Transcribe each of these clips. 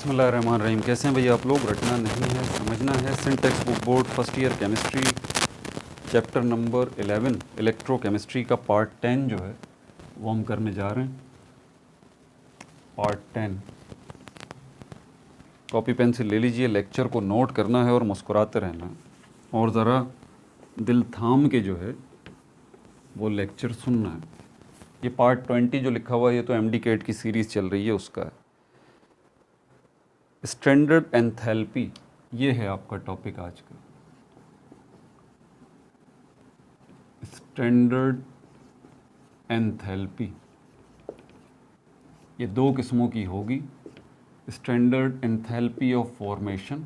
बिस्मिल्लाहिर्रहमानिर्रहीम। कैसे हैं भैया आप लोग? रटना नहीं है, समझना है। Syntax book board first year chemistry chapter number 11 electrochemistry का पार्ट 10 जो है वो हम करने जा रहे हैं। पार्ट 10 कॉपी पेंसिल ले लीजिए, लेक्चर को नोट करना है और मुस्कुराते रहना है और ज़रा दिल थाम के जो है वो लेक्चर सुनना है। ये पार्ट 20 जो लिखा हुआ है ये तो एमडी कैट की सीरीज़ चल रही है उसका है। स्टैंडर्ड एंथैल्पी, ये है आपका टॉपिक आज का। स्टैंडर्ड एंथैल्पी ये दो किस्मों की होगी। स्टैंडर्ड एंथैल्पी ऑफ फॉर्मेशन,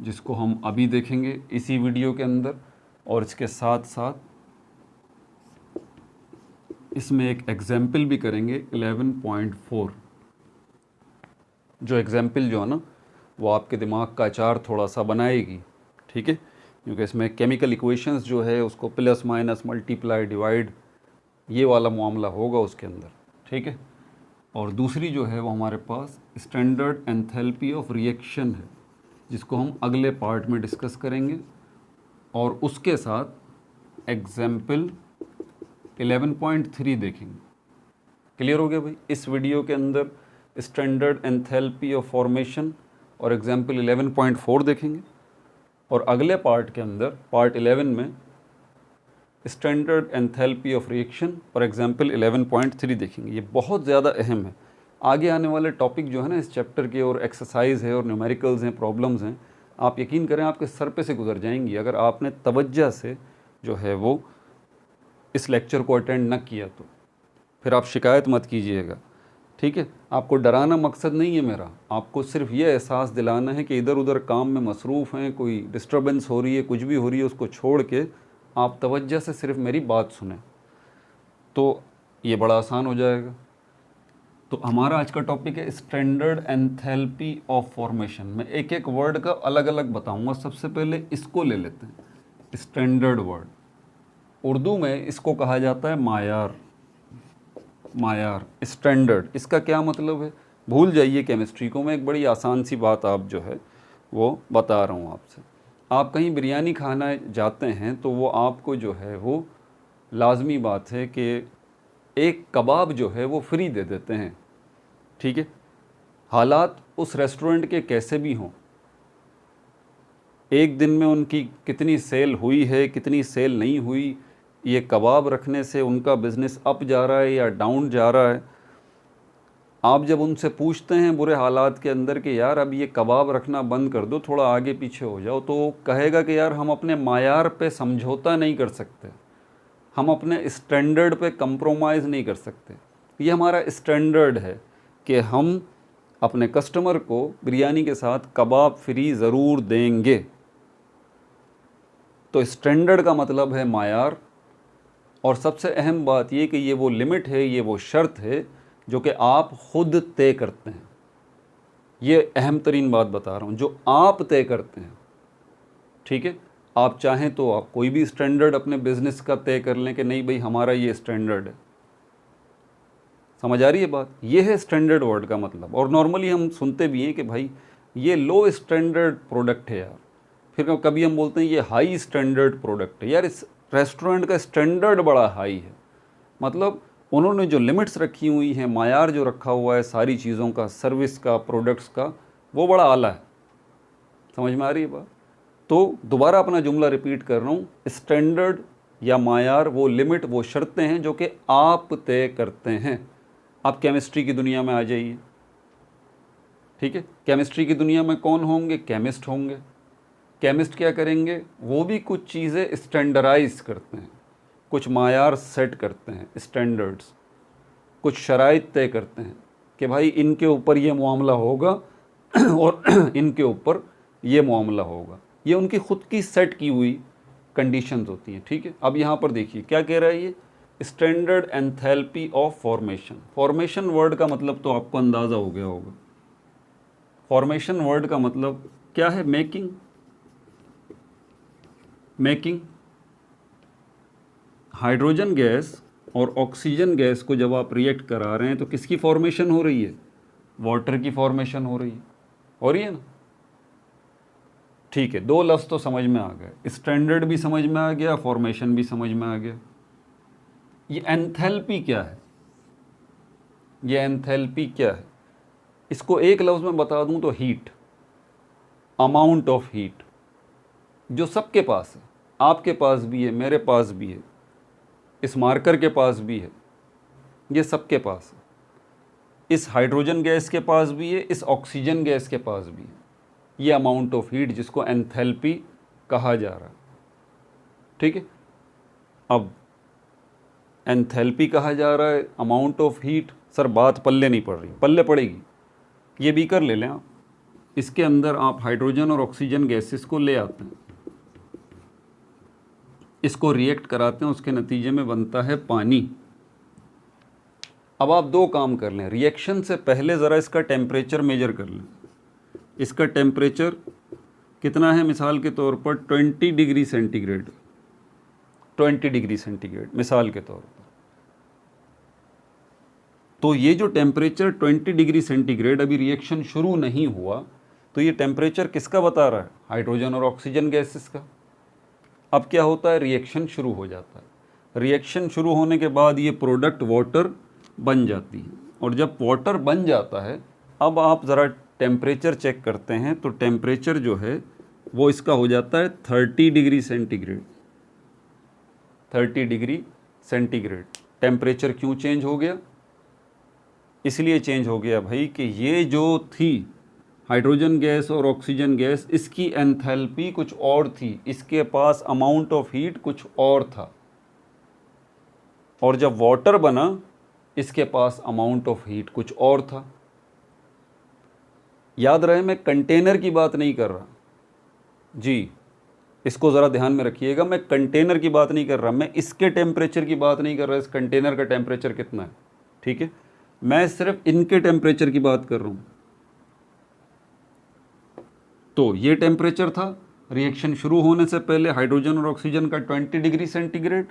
जिसको हम अभी देखेंगे इसी वीडियो के अंदर, और इसके साथ साथ इसमें एक एग्जाम्पल भी करेंगे 11.4। जो एग्जाम्पल जो है ना वो आपके दिमाग का अचार थोड़ा सा बनाएगी, ठीक है, क्योंकि इसमें केमिकल इक्वेशंस जो है उसको प्लस माइनस मल्टीप्लाई डिवाइड ये वाला मामला होगा उसके अंदर, ठीक है। और दूसरी जो है वो हमारे पास स्टैंडर्ड एंथैल्पी ऑफ रिएक्शन है, जिसको हम अगले पार्ट में डिस्कस करेंगे, और उसके साथ एग्जाम्पल 11.3 देखेंगे। क्लियर हो गया भाई? इस वीडियो के अंदर स्टैंडर्ड एंथैल्पी ऑफ फॉर्मेशन और एग्जाम्पल 11.4 देखेंगे, और अगले पार्ट के अंदर पार्ट 11 में स्टैंडर्ड एंथैल्पी ऑफ रिएक्शन और एग्जाम्पल 11.3 देखेंगे। ये बहुत ज़्यादा अहम है। आगे आने वाले टॉपिक जो है ना इस चैप्टर के, और एक्सरसाइज है और न्यूमेरिकल्स हैं, प्रॉब्लम्स हैं, आप यकीन करें आपके सर पे से गुजर जाएंगी अगर आपने तवज्जो से जो है वो इस लेक्चर को अटेंड न किया तो। फिर आप शिकायत मत कीजिएगा, ठीक है। आपको डराना मकसद नहीं है मेरा, आपको सिर्फ ये एहसास दिलाना है कि इधर उधर काम में मसरूफ़ हैं, कोई डिस्टर्बेंस हो रही है, कुछ भी हो रही है, उसको छोड़ के आप तवज्जो से सिर्फ मेरी बात सुने तो ये बड़ा आसान हो जाएगा। तो हमारा आज का टॉपिक है स्टैंडर्ड एंथैल्पी ऑफ फॉर्मेशन। मैं एक एक वर्ड का अलग अलग बताऊंगा। सबसे पहले इसको ले लेते हैं, स्टैंडर्ड वर्ड। उर्दू में इसको कहा जाता है मायार। मायार, स्टैंडर्ड, इसका क्या मतलब है? भूल जाइए केमिस्ट्री को, मैं एक बड़ी आसान सी बात आप जो है वो बता रहा हूँ आपसे। आप कहीं बिरयानी खाना जाते हैं तो वो आपको जो है वो लाजमी बात है कि एक कबाब जो है वो फ्री दे देते हैं, ठीक है। हालात उस रेस्टोरेंट के कैसे भी हों, एक दिन में उनकी कितनी सेल हुई है, कितनी सेल नहीं हुई, ये कबाब रखने से उनका बिज़नेस अप जा रहा है या डाउन जा रहा है, आप जब उनसे पूछते हैं बुरे हालात के अंदर कि यार अब ये कबाब रखना बंद कर दो, थोड़ा आगे पीछे हो जाओ, तो वो कहेगा कि यार हम अपने मायार पे समझौता नहीं कर सकते, हम अपने स्टैंडर्ड पे कंप्रोमाइज़ नहीं कर सकते। ये हमारा स्टैंडर्ड है कि हम अपने कस्टमर को बिरयानी के साथ कबाब फ्री ज़रूर देंगे। तो स्टैंडर्ड का मतलब है मायार, और सबसे अहम बात ये कि ये वो लिमिट है, ये वो शर्त है जो कि आप खुद तय करते हैं। ये अहम तरीन बात बता रहा हूँ, जो आप तय करते हैं, ठीक है। आप चाहें तो आप कोई भी स्टैंडर्ड अपने बिजनेस का तय कर लें कि नहीं भाई हमारा ये स्टैंडर्ड है। समझ आ रही है बात? ये है स्टैंडर्ड वर्ड का मतलब। और नॉर्मली हम सुनते भी हैं कि भाई ये लो स्टैंडर्ड प्रोडक्ट है यार, फिर कभी हम बोलते हैं ये हाई स्टैंडर्ड प्रोडक्ट है। यार इस रेस्टोरेंट का स्टैंडर्ड बड़ा हाई है, मतलब उन्होंने जो लिमिट्स रखी हुई हैं, मायार जो रखा हुआ है सारी चीज़ों का, सर्विस का, प्रोडक्ट्स का, वो बड़ा आला है। समझ में आ रही है बात? तो दोबारा अपना जुमला रिपीट कर रहा हूँ, स्टैंडर्ड या मायार वो लिमिट, वो शर्तें हैं जो कि आप तय करते हैं। आप केमिस्ट्री की दुनिया में आ जाइए, ठीक है। केमिस्ट्री की दुनिया में कौन होंगे? केमिस्ट होंगे। केमिस्ट क्या करेंगे? वो भी कुछ चीज़ें स्टैंडर्डाइज करते हैं, कुछ मायार सेट करते हैं, स्टैंडर्ड्स, कुछ शराइत तय करते हैं कि भाई इनके ऊपर ये मामला होगा और इनके ऊपर ये मामला होगा। ये उनकी ख़ुद की सेट की हुई कंडीशंस होती हैं, ठीक है। अब यहाँ पर देखिए क्या कह रहा है ये, standard enthalpy of formation. Formation word का मतलब तो आपको अंदाज़ा हो गया होगा। फॉर्मेशन वर्ड का मतलब क्या है? मेकिंग। मेकिंग हाइड्रोजन गैस और ऑक्सीजन गैस को जब आप रिएक्ट करा रहे हैं तो किसकी फॉर्मेशन हो रही है? वाटर की फॉर्मेशन हो रही है ना? ठीक है, दो लफ्ज़ तो समझ में आ गए, स्टैंडर्ड भी समझ में आ गया, फॉर्मेशन भी समझ में आ गया। ये एंथैल्पी क्या है? ये एंथैल्पी क्या है? इसको एक लफ्ज़ में बता दूं तो हीट, अमाउंट ऑफ हीट, जो सबके पास है, आपके पास भी है, मेरे पास भी है, इस मार्कर के पास भी है, ये सबके पास है, इस हाइड्रोजन गैस के पास भी है, इस ऑक्सीजन गैस के पास भी है। ये अमाउंट ऑफ हीट जिसको एंथैल्पी कहा जा रहा है। ठीक है, अब एंथैल्पी कहा जा रहा है, अमाउंट ऑफ हीट। सर बात पल्ले नहीं पड़ रही, पल्ले पड़ेगी। ये बीकर ले लें आप, इसके अंदर आप हाइड्रोजन और ऑक्सीजन गैसेस को ले आते हैं, इसको रिएक्ट कराते हैं, उसके नतीजे में बनता है पानी। अब आप दो काम कर लें, रिएक्शन से पहले ज़रा इसका टेम्परेचर मेजर कर लें। इसका टेम्परेचर कितना है? मिसाल के तौर पर 20 डिग्री सेंटीग्रेड, 20 डिग्री सेंटीग्रेड मिसाल के तौर पर। तो ये जो टेम्परेचर 20 डिग्री सेंटीग्रेड, अभी रिएक्शन शुरू नहीं हुआ, तो ये टेम्परेचर किसका बता रहा है? हाइड्रोजन और ऑक्सीजन गैसेस का। अब क्या होता है? रिएक्शन शुरू हो जाता है। रिएक्शन शुरू होने के बाद ये प्रोडक्ट वाटर बन जाती है, और जब वाटर बन जाता है, अब आप ज़रा टेम्परेचर चेक करते हैं, तो टेम्परेचर जो है वो इसका हो जाता है 30 degree centigrade. 30 degree centigrade temperature क्यों चेंज हो गया? इसलिए चेंज हो गया भाई कि ये जो थी हाइड्रोजन गैस और ऑक्सीजन गैस, इसकी एंथैल्पी कुछ और थी, इसके पास अमाउंट ऑफ हीट कुछ और था, और जब वाटर बना इसके पास अमाउंट ऑफ हीट कुछ और था। याद रहे, मैं कंटेनर की बात नहीं कर रहा जी, इसको ज़रा ध्यान में रखिएगा। मैं कंटेनर की बात नहीं कर रहा, मैं इसके टेम्परेचर की बात नहीं कर रहा, इस कंटेनर का टेम्परेचर कितना है। ठीक है, मैं सिर्फ इनके टेम्परेचर की बात कर रहा हूँ। तो ये टेम्परेचर था रिएक्शन शुरू होने से पहले, हाइड्रोजन और ऑक्सीजन का 20 डिग्री सेंटीग्रेड।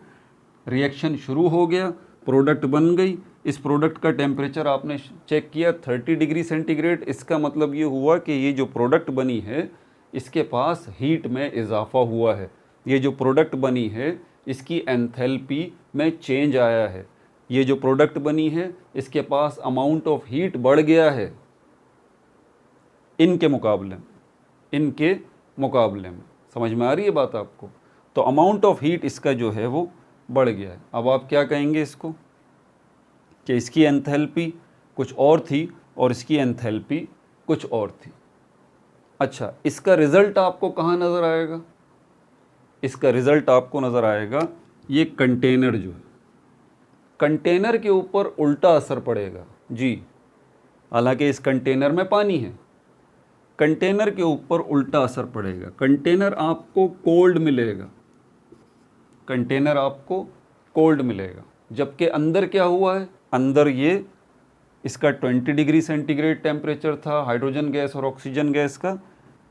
रिएक्शन शुरू हो गया, प्रोडक्ट बन गई, इस प्रोडक्ट का टेम्परेचर आपने चेक किया 30 डिग्री सेंटीग्रेड। इसका मतलब ये हुआ कि ये जो प्रोडक्ट बनी है इसके पास हीट में इजाफा हुआ है। ये जो प्रोडक्ट बनी है इसकी एंथैल्पी में चेंज आया है। ये जो प्रोडक्ट बनी है इसके पास अमाउंट ऑफ हीट बढ़ गया है इनके मुकाबले में। समझ में आ रही है बात आपको? तो अमाउंट ऑफ हीट इसका जो है वो बढ़ गया है। अब आप क्या कहेंगे इसको कि इसकी एंथैल्पी कुछ और थी और इसकी एंथैल्पी कुछ और थी। अच्छा, इसका रिज़ल्ट आपको कहाँ नज़र आएगा? इसका रिज़ल्ट आपको नज़र आएगा ये कंटेनर जो है, कंटेनर के ऊपर उल्टा असर पड़ेगा जी। हालांकि इस कंटेनर में पानी है, कंटेनर के ऊपर उल्टा असर पड़ेगा। कंटेनर आपको कोल्ड मिलेगा, कंटेनर आपको कोल्ड मिलेगा, जबकि अंदर क्या हुआ है? अंदर ये इसका 20 डिग्री सेंटीग्रेड टेम्परेचर था हाइड्रोजन गैस और ऑक्सीजन गैस का,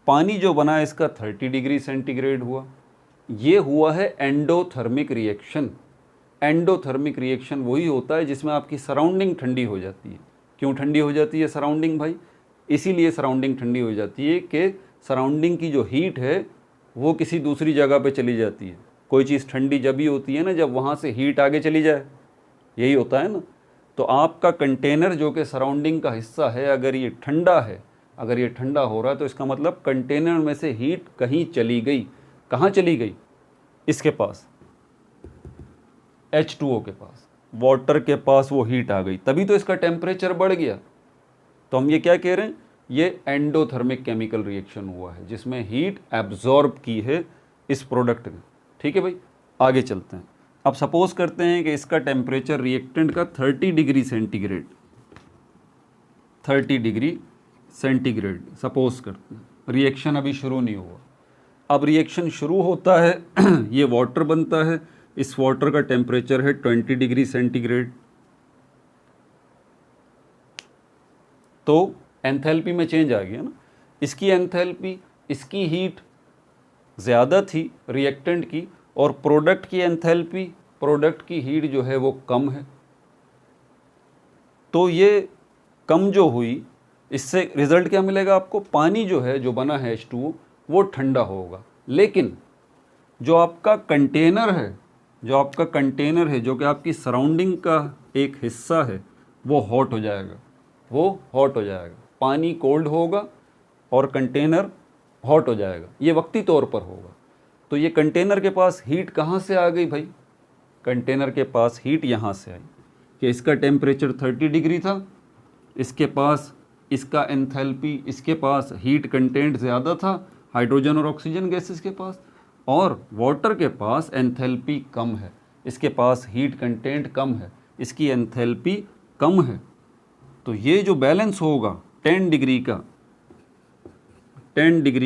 पानी जो बना इसका 30 डिग्री सेंटीग्रेड हुआ। ये हुआ है एंडोथर्मिक रिएक्शन। एंडोथर्मिक रिएक्शन वही होता है जिसमें आपकी सराउंडिंग ठंडी हो जाती है। क्यों ठंडी हो जाती है सराउंडिंग भाई? इसीलिए सराउंडिंग ठंडी हो जाती है कि सराउंडिंग की जो हीट है वो किसी दूसरी जगह पे चली जाती है। कोई चीज़ ठंडी जब ही होती है ना जब वहाँ से हीट आगे चली जाए, यही होता है ना। तो आपका कंटेनर जो कि सराउंडिंग का हिस्सा है, अगर ये ठंडा है, अगर ये ठंडा हो रहा है, तो इसका मतलब कंटेनर में से हीट कहीं चली गई। कहाँ चली गई? इसके पास H2O के पास, वाटर के पास वो हीट आ गई, तभी तो इसका टेम्परेचर बढ़ गया। तो हम ये क्या कह रहे हैं? ये एंडोथर्मिक केमिकल रिएक्शन हुआ है जिसमें हीट एब्जॉर्ब की है इस प्रोडक्ट ने। ठीक है भाई, आगे चलते हैं। अब सपोज करते हैं कि इसका टेम्परेचर रिएक्टेंट का 30 degree centigrade, 30 degree centigrade suppose करते हैं। रिएक्शन अभी शुरू नहीं हुआ। अब रिएक्शन शुरू होता है ये वाटर बनता है, इस वाटर का टेम्परेचर है 20 डिग्री सेंटीग्रेड। तो एंथैल्पी में चेंज आ गया ना। इसकी एंथैल्पी, इसकी हीट ज़्यादा थी रिएक्टेंट की, और प्रोडक्ट की एंथैल्पी, प्रोडक्ट की हीट जो है वो कम है, तो ये कम जो हुई, इससे रिजल्ट क्या मिलेगा आपको? पानी जो है, जो बना है H2O, वो ठंडा होगा। लेकिन जो आपका कंटेनर है, जो कि आपकी सराउंडिंग का एक हिस्सा है, वो हॉट हो जाएगा, पानी कोल्ड होगा और कंटेनर हॉट हो जाएगा, ये वक्ती तौर पर होगा। तो ये कंटेनर के पास हीट कहाँ से आ गई भाई? कंटेनर के पास हीट यहाँ से आई कि इसका टेम्परेचर 30 डिग्री था, इसके पास इसका एंथैल्पी, इसके पास हीट कंटेंट ज़्यादा था हाइड्रोजन और ऑक्सीजन गैसेस के पास, और वाटर के पास एंथैल्पी कम है, इसके पास हीट कंटेंट कम है, इसकी एंथैल्पी कम है। तो ये जो बैलेंस होगा 10 डिग्री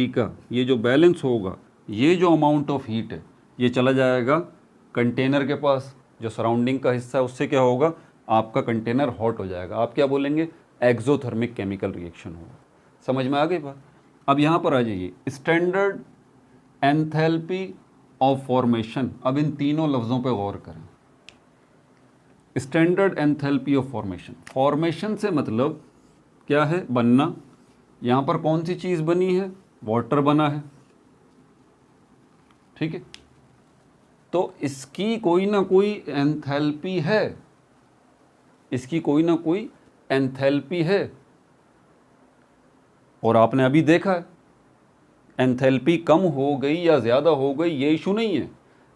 का ये जो बैलेंस होगा, ये जो अमाउंट ऑफ हीट है, ये चला जाएगा कंटेनर के पास, जो सराउंडिंग का हिस्सा है उससे क्या होगा? आपका कंटेनर हॉट हो जाएगा। आप क्या बोलेंगे? एक्सोथर्मिक केमिकल रिएक्शन होगा। समझ में आ गई बात? अब यहाँ पर आ जाइए, स्टैंडर्ड एंथैल्पी ऑफ फॉर्मेशन। अब इन तीनों लफ्ज़ों पे गौर करें। Standard enthalpy of formation, formation से मतलब क्या है? बनना। यहाँ पर कौन सी चीज़ बनी है? वाटर बना है, ठीक है। तो इसकी कोई ना कोई एंथैल्पी है, और आपने अभी देखा है एंथैल्पी कम हो गई या ज़्यादा हो गई, ये इशू नहीं है।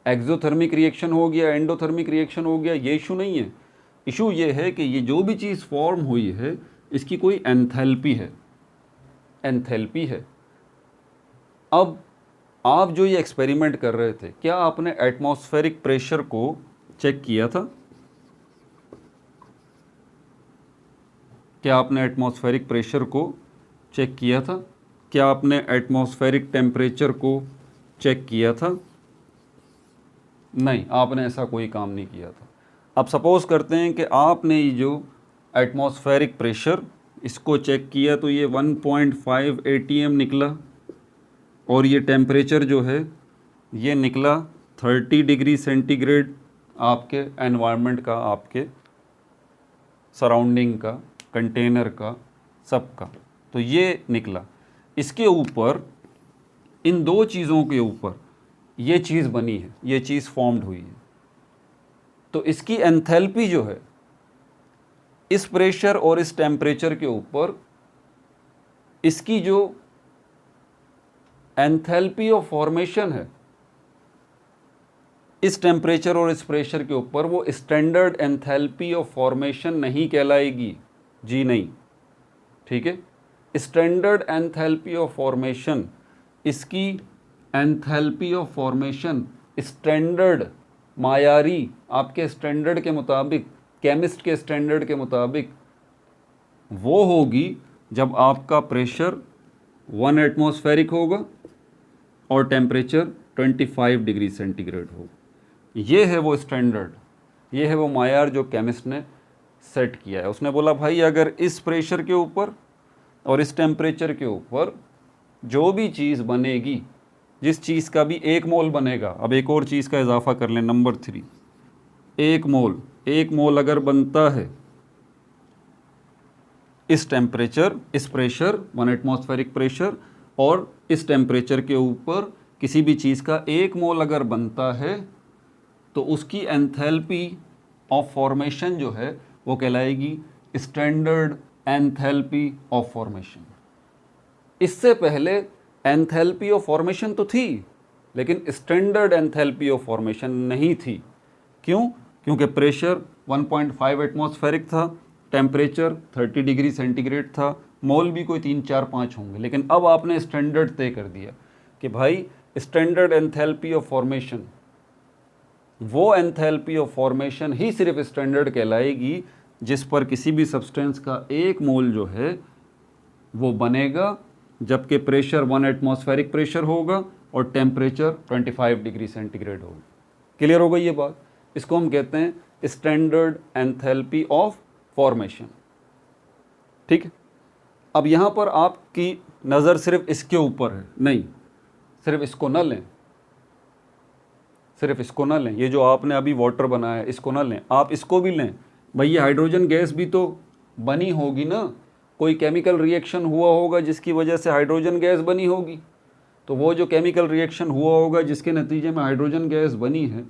एक्सोथर्मिक रिएक्शन हो गया, एंडोथर्मिक रिएक्शन हो गया, ये इशू नहीं है। इशू ये है कि ये जो भी चीज़ फॉर्म हुई है, इसकी कोई एंथैल्पी है। अब आप जो ये एक्सपेरिमेंट कर रहे थे, क्या आपने एटमॉस्फेरिक प्रेशर को चेक किया था? क्या आपने एटमॉस्फेरिक प्रेशर को चेक किया था? क्या आपने एटमॉस्फेरिक टेम्परेचर को चेक किया था? नहीं, आपने ऐसा कोई काम नहीं किया था। अब सपोज़ करते हैं कि आपने ये जो एटमॉस्फेरिक प्रेशर इसको चेक किया, तो ये 1.5 atm निकला, और ये टेम्परेचर जो है ये निकला 30 डिग्री सेंटीग्रेड, आपके एनवायरनमेंट का, आपके सराउंडिंग का, कंटेनर का, सब का। तो ये निकला। इसके ऊपर, इन दो चीज़ों के ऊपर ये चीज़ बनी है, ये चीज़ फॉर्म्ड हुई है। तो इसकी एंथैल्पी जो है, इस प्रेशर और इस टेम्परेचर के ऊपर इसकी जो एंथैल्पी ऑफ फॉर्मेशन है, इस टेम्परेचर और इस प्रेशर के ऊपर, वो स्टैंडर्ड एंथैल्पी ऑफ फॉर्मेशन नहीं कहलाएगी। जी नहीं, ठीक है। स्टैंडर्ड एंथैल्पी ऑफ फॉर्मेशन, इसकी एंथैल्पी ऑफ फॉर्मेशन स्टैंडर्ड, मायारी, आपके स्टैंडर्ड के मुताबिक, केमिस्ट के स्टैंडर्ड के मुताबिक वो होगी जब आपका प्रेशर 1 एटमॉस्फेरिक होगा और टेम्परेचर 25 डिग्री सेंटीग्रेड हो। ये है वो स्टैंडर्ड, ये है वो मायार जो केमिस्ट ने सेट किया है। उसने बोला भाई अगर इस प्रेशर के ऊपर और इस टेम्परेचर के ऊपर जो भी चीज़ बनेगी, जिस चीज़ का भी 1 मोल बनेगा, अब एक और चीज़ का इजाफा कर लें, नंबर 3, 1 मोल अगर बनता है इस टेम्परेचर, इस प्रेशर 1 एटमॉस्फेरिक प्रेशर और इस टेम्परेचर के ऊपर किसी भी चीज़ का 1 मोल अगर बनता है, तो उसकी एंथैल्पी ऑफ फॉर्मेशन जो है वो कहलाएगी स्टैंडर्ड एंथैल्पी ऑफ फॉर्मेशन। इससे पहले एंथैल्पी ऑफ फॉर्मेशन तो थी, लेकिन स्टैंडर्ड एंथैल्पी ऑफ फॉर्मेशन नहीं थी। क्यों? क्योंकि प्रेशर 1.5 एटमॉस्फेरिक था, टेम्परेचर 30 डिग्री सेंटीग्रेड था, मोल भी कोई 3, 4, 5 होंगे। लेकिन अब आपने स्टैंडर्ड तय कर दिया कि भाई स्टैंडर्ड एंथैल्पी ऑफ फॉर्मेशन, वो एंथैल्पी ऑफ फॉर्मेशन ही सिर्फ स्टैंडर्ड कहलाएगी जिस पर किसी भी सब्सटेंस का 1 मोल जो है वो बनेगा, जबकि प्रेशर 1 एटमॉस्फेरिक प्रेशर होगा और टेम्परेचर 25 डिग्री सेंटीग्रेड होगा। क्लियर हो गई ये बात? इसको हम कहते हैं स्टैंडर्ड एंथैल्पी ऑफ फॉर्मेशन। ठीक है। अब यहाँ पर आपकी नज़र सिर्फ इसके ऊपर है, नहीं, सिर्फ इसको न लें, सिर्फ इसको ना लें, ये जो आपने अभी वाटर बनाया है इसको ना लें, आप इसको भी लें। भाई ये हाइड्रोजन गैस भी तो बनी होगी ना, कोई केमिकल रिएक्शन हुआ होगा जिसकी वजह से हाइड्रोजन गैस बनी होगी। तो वो जो केमिकल रिएक्शन हुआ होगा जिसके नतीजे में हाइड्रोजन गैस बनी है,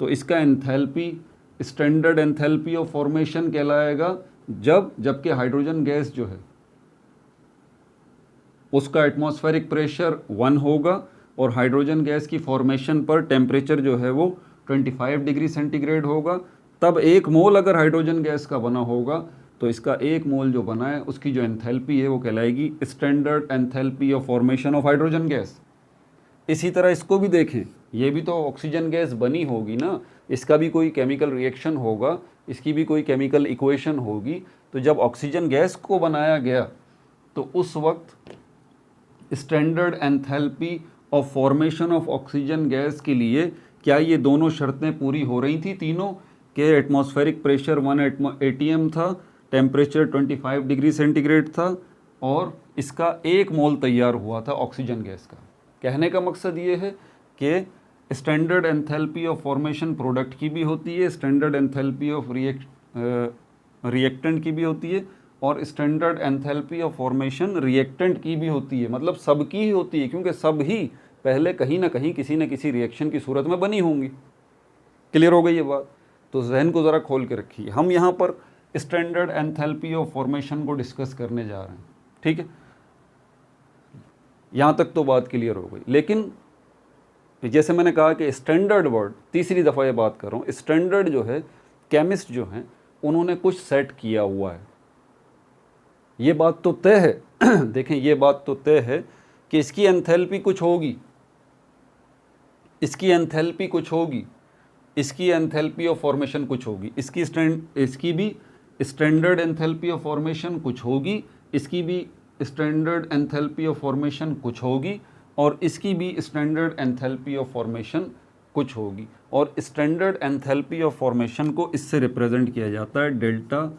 तो इसका enthalpy standard enthalpy of formation कहलाएगा। जबकि हाइड्रोजन गैस जो है उसका एटमॉस्फेरिक प्रेशर 1 होगा और हाइड्रोजन गैस की फॉर्मेशन पर टेम्परेचर जो है वो 25 डिग्री सेंटीग्रेड होगा। तब 1 मोल अगर हाइड्रोजन गैस का बना होगा तो इसका 1 मोल जो बना है उसकी जो एंथैल्पी है वो कहलाएगी standard enthalpy of formation of hydrogen gas. इसी तरह इसको भी देखें, ये भी तो ऑक्सीजन गैस बनी होगी ना, इसका भी कोई केमिकल रिएक्शन होगा, इसकी भी कोई केमिकल इक्वेशन होगी। तो जब ऑक्सीजन गैस को बनाया गया तो उस वक्त standard enthalpy of formation of oxygen gas के लिए क्या ये दोनों शर्तें पूरी हो रही थी तीनों, के एटमॉस्फेरिक प्रेशर 1 atm था, टेम्परेचर 25 डिग्री सेंटीग्रेड था और इसका 1 मोल तैयार हुआ था ऑक्सीजन गैस का। कहने का मकसद ये है कि standard enthalpy of formation product की भी होती है, स्टैंडर्ड एंथैल्पी ऑफ रिएक्टेंट की भी होती है और standard enthalpy of formation reactant की भी होती है। मतलब सबकी ही होती है, क्योंकि सब ही पहले कहीं ना कहीं किसी न किसी रिएक्शन की सूरत में बनी होंगी। क्लियर हो गई ये बात? तो जहन को ज़रा खोल के रखिए। हम यहाँ पर स्टैंडर्ड एंथैल्पी ऑफ फॉर्मेशन को डिस्कस करने जा रहे हैं, ठीक है? यहाँ तक तो बात क्लियर हो गई। लेकिन जैसे मैंने कहा कि स्टैंडर्ड वर्ड, तीसरी दफ़ा ये बात कर रहा हूँ, स्टैंडर्ड जो है केमिस्ट जो हैं उन्होंने कुछ सेट किया हुआ है। ये बात तो तय है देखें, ये बात तो तय है कि इसकी एंथैल्पी कुछ होगी, इसकी एंथैल्पी कुछ होगी, इसकी एंथैल्पी ऑफ फॉर्मेशन कुछ होगी, इसकी भी स्टैंडर्ड एंथैल्पी ऑफ फॉर्मेशन कुछ होगी, इसकी भी स्टैंडर्ड एंथैल्पी ऑफ फॉर्मेशन कुछ होगी और इसकी भी स्टैंडर्ड एंथैल्पी ऑफ फॉर्मेशन कुछ होगी। और स्टैंडर्ड एंथैल्पी ऑफ फॉर्मेशन को इससे रिप्रेजेंट किया जाता है डेल्टा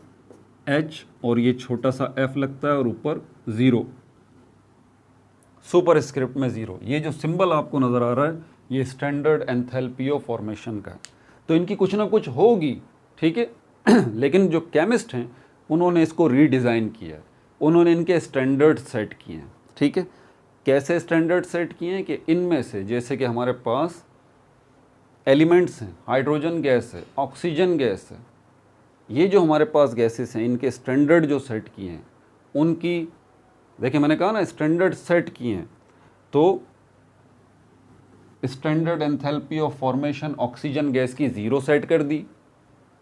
H और ये छोटा सा f लगता है और ऊपर 0, सुपर स्क्रिप्ट में 0। ये जो सिंबल आपको नज़र आ रहा है ये स्टैंडर्ड एंथैल्पी ऑफ फॉर्मेशन का है। तो इनकी कुछ ना कुछ होगी, ठीक है लेकिन जो केमिस्ट हैं उन्होंने इसको रीडिज़ाइन किया है, उन्होंने इनके स्टैंडर्ड सेट किए हैं, ठीक है? कैसे स्टैंडर्ड सेट किए हैं कि इनमें से जैसे कि हमारे पास एलिमेंट्स हैं, हाइड्रोजन गैस है, ऑक्सीजन गैस है, ये जो हमारे पास गैसेस हैं इनके स्टैंडर्ड जो सेट किए हैं उनकी, देखिए मैंने कहा ना स्टैंडर्ड सेट किए हैं। तो standard enthalpy of formation oxygen gas की 0 सेट कर दी,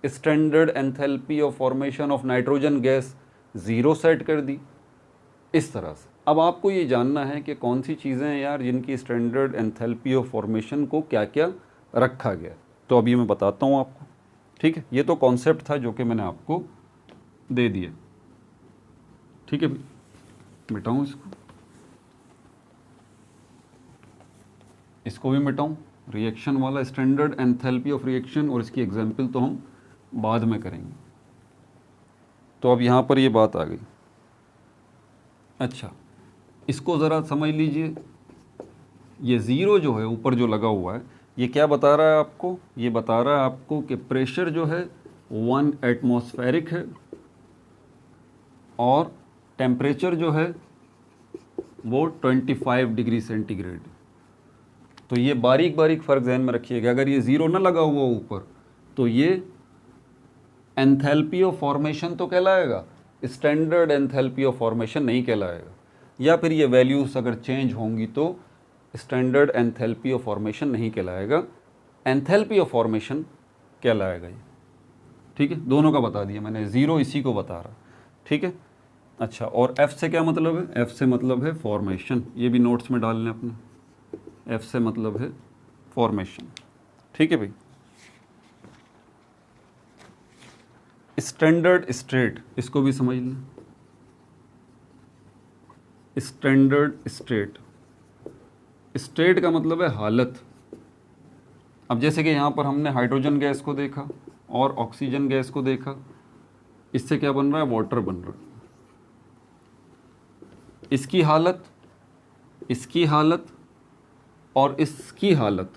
standard enthalpy of formation of nitrogen gas 0 set कर दी, इस तरह से। अब आपको ये जानना है कि कौन सी चीज़ें हैं यार जिनकी स्टैंडर्ड एंथैल्पी ऑफ फॉर्मेशन को क्या क्या रखा गया। तो अभी मैं बताता हूँ आपको, ठीक है? ये तो कॉन्सेप्ट था जो कि मैंने आपको दे दिया, ठीक है? मिटाऊँ इसको भी मिटाऊँ, रिएक्शन वाला स्टैंडर्ड एंथैल्पी ऑफ रिएक्शन, और इसकी एग्जांपल तो हम बाद में करेंगे। तो अब यहाँ पर ये बात आ गई। अच्छा, इसको ज़रा समझ लीजिए, ये 0 जो है ऊपर जो लगा हुआ है ये क्या बता रहा है आपको? ये बता रहा है आपको कि प्रेशर जो है 1 एटमॉस्फेरिक है और टेम्परेचर जो है वो 25 डिग्री सेंटीग्रेड। तो ये बारीक बारीक फ़र्क ध्यान में रखिएगा। अगर ये 0 ना लगा हुआ ऊपर तो ये एंथैल्पी ऑफ फॉर्मेशन तो कहलाएगा, स्टैंडर्ड एंथैल्पी ऑफ फॉर्मेशन नहीं कहलाएगा। या फिर ये वैल्यूज़ अगर चेंज होंगी तो स्टैंडर्ड एंथैल्पी ऑफ फॉर्मेशन नहीं कहलाएगा, एंथैल्पी ऑफ फॉर्मेशन कहलाएगा ये, ठीक है? दोनों का बता दिया मैंने, 0 इसी को बता रहा, ठीक है? अच्छा, और F से क्या मतलब है? F से मतलब है फॉर्मेशन, ये भी नोट्स में डाल लें अपने। F से मतलब है फॉर्मेशन, ठीक है भाई? स्टैंडर्ड स्टेट, इसको भी समझ लें। स्टैंडर्ड स्टेट, स्टेट का मतलब है हालत। अब जैसे कि यहाँ पर हमने हाइड्रोजन गैस को देखा और ऑक्सीजन गैस को देखा, इससे क्या बन रहा है? वाटर बन रहा है। इसकी हालत, इसकी हालत और इसकी हालत,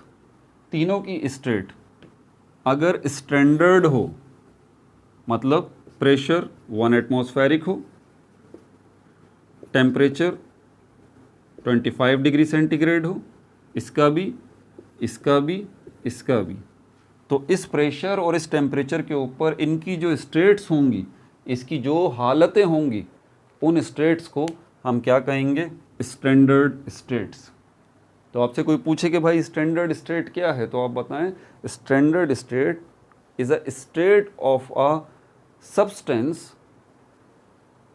तीनों की स्टेट अगर स्टैंडर्ड हो, मतलब प्रेशर 1 एटमॉस्फेरिक हो, टेम्परेचर 25 डिग्री सेंटीग्रेड हो, इसका भी, इसका भी, इसका भी, तो इस प्रेशर और इस टेम्परेचर के ऊपर इनकी जो स्टेट्स होंगी, इसकी जो हालतें होंगी, उन स्टेट्स को हम क्या कहेंगे? Standard states. तो आपसे कोई पूछे कि भाई स्टैंडर्ड स्टेट क्या है, तो आप बताएं standard state is a state of a substance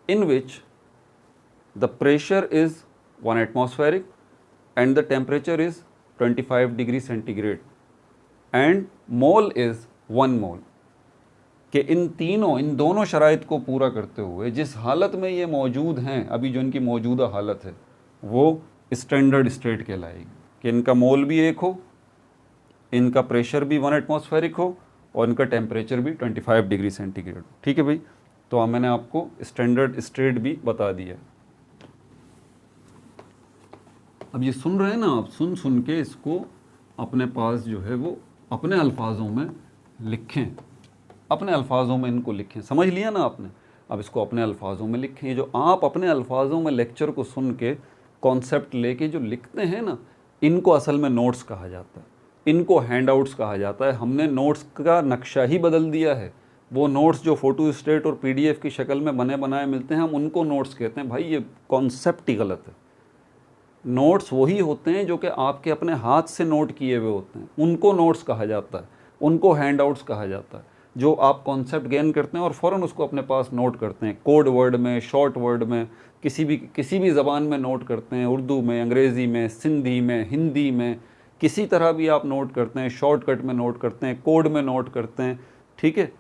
in which the pressure is 1 atmospheric and the temperature is 25 degree centigrade and mole is 1 mole। कि इन दोनों शराइत को पूरा करते हुए जिस हालत में ये मौजूद हैं, अभी जो इनकी मौजूदा हालत है, वो स्टैंडर्ड स्टेट कहलाएगी। कि इनका मोल भी 1 हो, इनका प्रेशर भी 1 एटमॉस्फेरिक हो और इनका टेम्परेचर भी 25 डिग्री सेंटीग्रेड हो। ठीक है भाई, तो मैंने आपको स्टैंडर्ड स्टेट भी बता दिया। अब ये सुन रहे हैं ना आप, सुन के इसको अपने पास जो है वो अपने अल्फाजों में लिखें, अपने अल्फाजों में इनको लिखें। समझ लिया ना आपने? अब इसको अपने अल्फाजों में लिखें। ये जो आप अपने अल्फाजों में लेक्चर को सुन के कॉन्सेप्ट लेके जो लिखते हैं ना, इनको असल में नोट्स कहा जाता है, इनको हैंडआउट्स कहा जाता है। हमने नोट्स का नक्शा ही बदल दिया है। वो नोट्स जो फोटो स्टेट और पीडीएफ की शक्ल में बने बनाए मिलते हैं, हम उनको नोट्स कहते हैं। भाई ये कॉन्सेप्ट ही गलत है। नोट्स वही होते हैं जो कि आपके अपने हाथ से नोट किए हुए होते हैं, उनको नोट्स कहा जाता है, उनको हैंडआउट्स कहा जाता है। जो आप कॉन्सेप्ट गेन करते हैं और फ़ौरन उसको अपने पास नोट करते हैं, कोड वर्ड में, शॉर्ट वर्ड में, किसी भी ज़बान में नोट करते हैं, उर्दू में, अंग्रेज़ी में, सिंधी में, हिंदी में, किसी तरह भी आप नोट करते हैं, शॉर्टकट में नोट करते हैं, कोड में नोट करते हैं। ठीक है,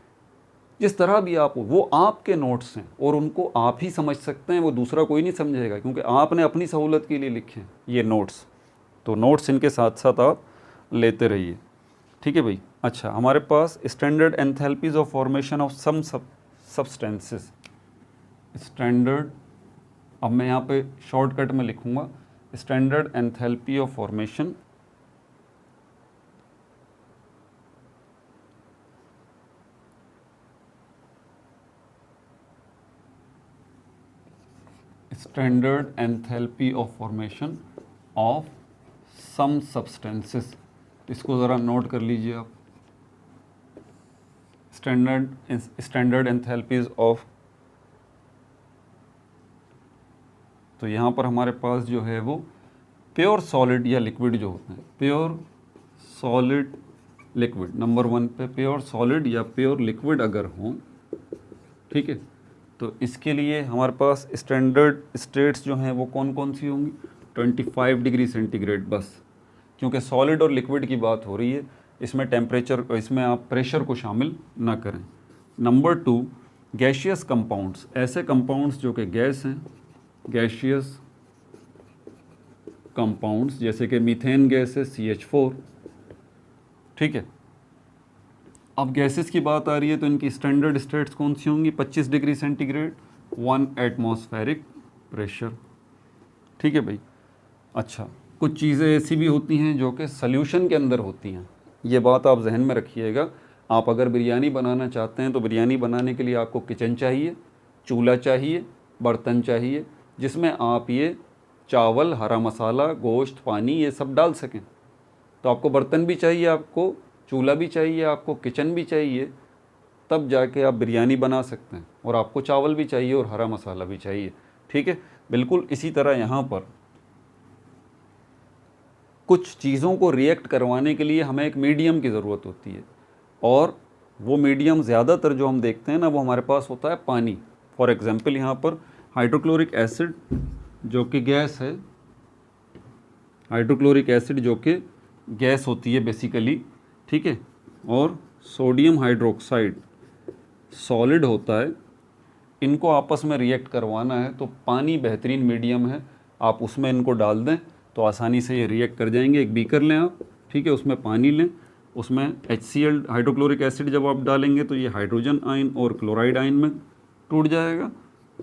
जिस तरह भी आप, वो आपके नोट्स हैं और उनको आप ही समझ सकते हैं, वो दूसरा कोई नहीं समझेगा, क्योंकि आपने अपनी सहूलत के लिए लिखे हैं ये नोट्स। तो नोट्स इनके साथ साथ आप लेते रहिए। ठीक है भाई। अच्छा, हमारे पास standard enthalpies of formation of some substances. Standard, अब मैं यहाँ पे शॉर्टकट में लिखूँगा standard enthalpy of formation standard enthalpy of formation of some substances. इसको ज़रा नोट कर लीजिए आप। स्टैंडर्ड एंथैल्पीज ऑफ, तो यहाँ पर हमारे पास जो है वो प्योर सॉलिड या लिक्विड जो होते हैं, प्योर सॉलिड लिक्विड, नंबर 1 पे प्योर सॉलिड या प्योर लिक्विड अगर हों, ठीक है, तो इसके लिए हमारे पास स्टैंडर्ड स्टेट्स जो हैं वो कौन कौन सी होंगी? 25 डिग्री सेंटीग्रेड बस, क्योंकि सॉलिड और लिक्विड की बात हो रही है, इसमें टेम्परेचर, इसमें आप प्रेशर को शामिल ना करें। नंबर 2, गैशियस कंपाउंड्स, ऐसे कंपाउंड्स जो कि गैस हैं, गैशियस कंपाउंड्स, जैसे कि मीथेन गैस है CH4। ठीक है, अब गैसेस की बात आ रही है तो इनकी स्टैंडर्ड स्टेट्स कौन सी होंगी? 25 डिग्री सेंटीग्रेड, 1 एटमॉस्फेरिक प्रेशर। ठीक है भाई। अच्छा, कुछ चीज़ें ऐसी भी होती हैं जो कि सल्यूशन के अंदर होती हैं, ये बात आप जहन में रखिएगा। आप अगर बिरयानी बनाना चाहते हैं तो बिरयानी बनाने के लिए आपको किचन चाहिए, चूल्हा चाहिए, बर्तन चाहिए, जिसमें आप ये चावल, हरा मसाला, गोश्त, पानी ये सब डाल सकें। तो आपको बर्तन भी चाहिए, आपको चूल्हा भी चाहिए, आपको किचन भी चाहिए, तब जाके आप बिरयानी बना सकते हैं। और आपको चावल भी चाहिए और हरा मसाला भी चाहिए। ठीक है, बिल्कुल इसी तरह यहाँ पर कुछ चीज़ों को रिएक्ट करवाने के लिए हमें एक मीडियम की ज़रूरत होती है, और वो मीडियम ज़्यादातर जो हम देखते हैं ना, वो हमारे पास होता है पानी। फॉर एग्ज़ाम्पल यहाँ पर हाइड्रोक्लोरिक एसिड जो कि गैस है, हाइड्रोक्लोरिक एसिड जो कि गैस होती है बेसिकली, ठीक है, और सोडियम हाइड्रोक्साइड सॉलिड होता है। इनको आपस में रिएक्ट करवाना है तो पानी बेहतरीन मीडियम है, आप उसमें इनको डाल दें तो आसानी से ये रिएक्ट कर जाएंगे। एक बीकर लें आप, ठीक है, उसमें पानी लें, उसमें HCl हाइड्रोक्लोरिक एसिड जब आप डालेंगे तो ये हाइड्रोजन आयन और क्लोराइड आयन में टूट जाएगा।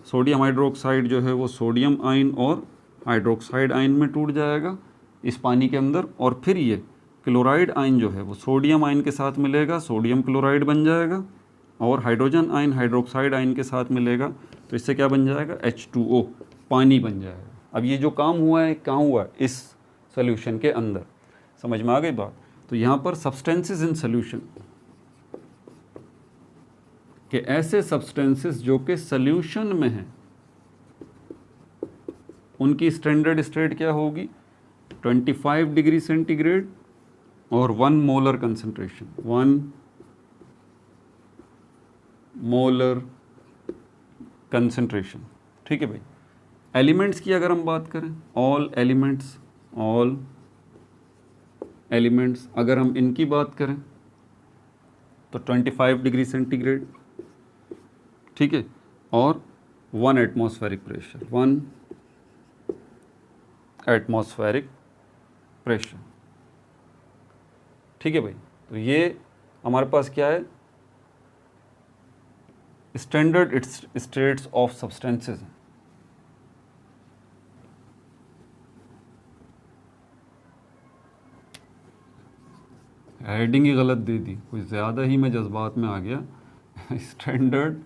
सोडियम हाइड्रोक्साइड जो है वो सोडियम आयन और हाइड्रोक्साइड आयन में टूट जाएगा इस पानी के अंदर, और फिर ये क्लोराइड आयन जो है वो सोडियम आयन के साथ मिलेगा, सोडियम क्लोराइड बन जाएगा, और हाइड्रोजन आयन हाइड्रोक्साइड आयन के साथ मिलेगा तो इससे क्या बन जाएगा, H2O, पानी बन जाएगा। अब ये जो काम हुआ है कहाँ हुआ है, इस सॉल्यूशन के अंदर। समझ में आ गई बात। तो यहाँ पर सब्सटेंसेस इन सॉल्यूशन कि ऐसे सब्सटेंसेस जो कि सॉल्यूशन में हैं उनकी स्टैंडर्ड स्टेट क्या होगी, 25 डिग्री सेंटीग्रेड और 1 मोलर कंसंट्रेशन, 1 मोलर कंसंट्रेशन। ठीक है भाई। एलिमेंट्स की अगर हम बात करें, ऑल एलिमेंट्स अगर हम इनकी बात करें तो 25 डिग्री सेंटीग्रेड, ठीक है, और 1 एटमॉस्फेरिक प्रेशर, 1 एटमॉस्फेरिक प्रेशर। ठीक है भाई। तो ये हमारे पास क्या है, स्टैंडर्ड स्टेट्स ऑफ सब्सटेंसेस हैं। हेडिंग ही गलत दे दी, कुछ ज़्यादा ही मैं जज्बात में आ गया। स्टैंडर्ड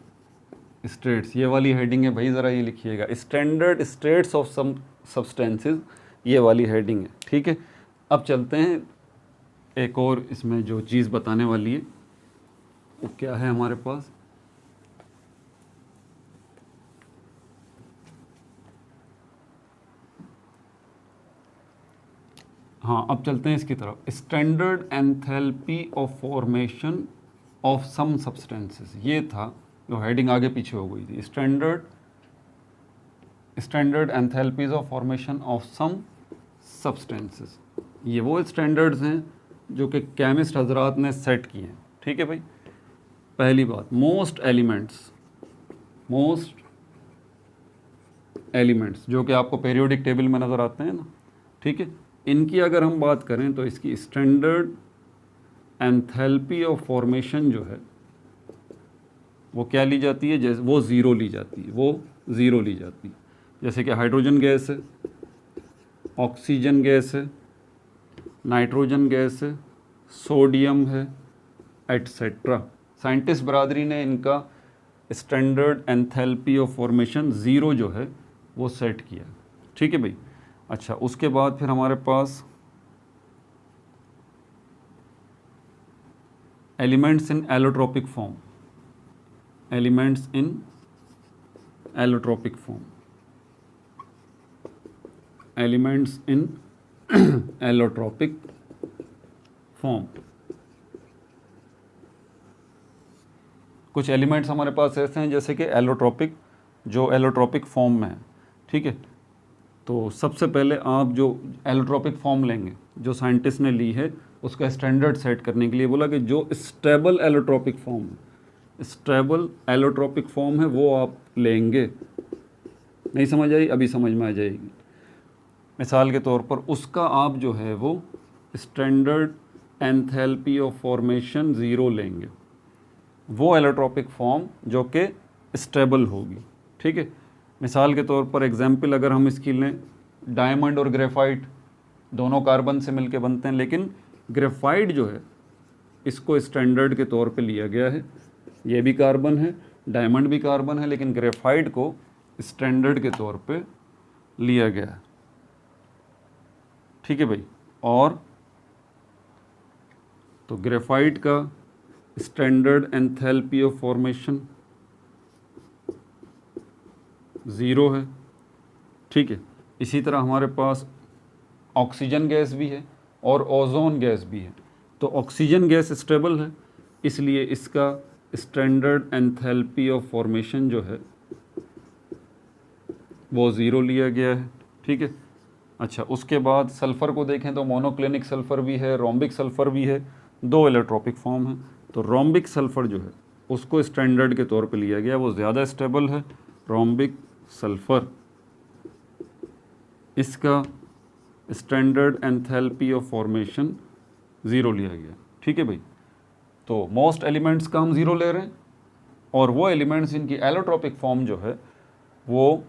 स्टेट्स, ये वाली हेडिंग है भाई, ज़रा ये लिखिएगा, standard states of some substances, ये वाली हेडिंग है। ठीक है। अब चलते हैं एक और, इसमें जो चीज़ बताने वाली है वो क्या है हमारे पास, हाँ अब चलते हैं इसकी तरफ। Standard enthalpy of formation of some substances, ये था जो हेडिंग आगे पीछे हो गई थी। Standard enthalpies of formation of some substances, ये वो स्टैंडर्ड्स हैं जो कि केमिस्ट हजरात ने सेट किए हैं। ठीक है भाई। पहली बात, मोस्ट एलिमेंट्स जो कि आपको पीरियोडिक टेबल में नज़र आते हैं ना, ठीक है, इनकी अगर हम बात करें तो इसकी स्टैंडर्ड एंथैल्पी ऑफ फॉर्मेशन जो है वो क्या ली जाती है, जैसे वो ज़ीरो ली जाती है, जैसे कि हाइड्रोजन गैस है, ऑक्सीजन गैस है, नाइट्रोजन गैस है, सोडियम है, एटसेट्रा। साइंटिस्ट बरादरी ने इनका standard enthalpy of formation zero जो है वो सेट किया। ठीक है भाई। अच्छा, उसके बाद फिर हमारे पास एलिमेंट्स इन एलोट्रोपिक फॉर्म, कुछ एलिमेंट्स हमारे पास ऐसे हैं जैसे कि एलोट्रोपिक फॉर्म में है। ठीक है। तो सबसे पहले आप जो एलोट्रोपिक फॉर्म लेंगे, जो साइंटिस्ट ने ली है, उसका स्टैंडर्ड सेट करने के लिए बोला कि जो स्टेबल एलोट्रोपिक फॉर्म है वो आप लेंगे। नहीं समझ आई? अभी समझ में आ जाएगी। मिसाल के तौर पर उसका आप जो है वो standard enthalpy of formation zero लेंगे, वो एलोट्रोपिक फॉर्म जो कि स्टेबल होगी। ठीक है। मिसाल के तौर पर एग्जाम्पल अगर हम इसकी लें, डायमंड और ग्रेफाइट दोनों कार्बन से मिलके बनते हैं, लेकिन ग्रेफाइट जो है इसको स्टैंडर्ड के तौर पे लिया गया है। ये भी कार्बन है, डायमंड भी कार्बन है, लेकिन ग्रेफाइट को स्टैंडर्ड के तौर पे लिया गया है। ठीक है भाई। और तो ग्रेफाइट का standard enthalpy of formation zero है। ठीक है। इसी तरह हमारे पास ऑक्सीजन गैस भी है और ओजोन गैस भी है। तो ऑक्सीजन गैस स्टेबल है, इसलिए इसका स्टैंडर्ड एंथैल्पी ऑफ फॉर्मेशन जो है वो ज़ीरो लिया गया है। ठीक है। अच्छा, उसके बाद सल्फ़र को देखें तो मोनोक्लिनिक सल्फ़र भी है, रोम्बिक सल्फ़र भी है, दो एलोट्रोपिक फॉर्म है। तो रोम्बिक सल्फ़र जो है उसको स्टैंडर्ड के तौर पे लिया गया, वो ज़्यादा स्टेबल है। रोम्बिक सल्फ़र, इसका standard enthalpy of formation zero लिया गया। ठीक है भाई। तो मोस्ट एलिमेंट्स का हम ज़ीरो ले रहे हैं, और वो एलिमेंट्स इनकी एलोट्रोपिक फॉर्म जो है वो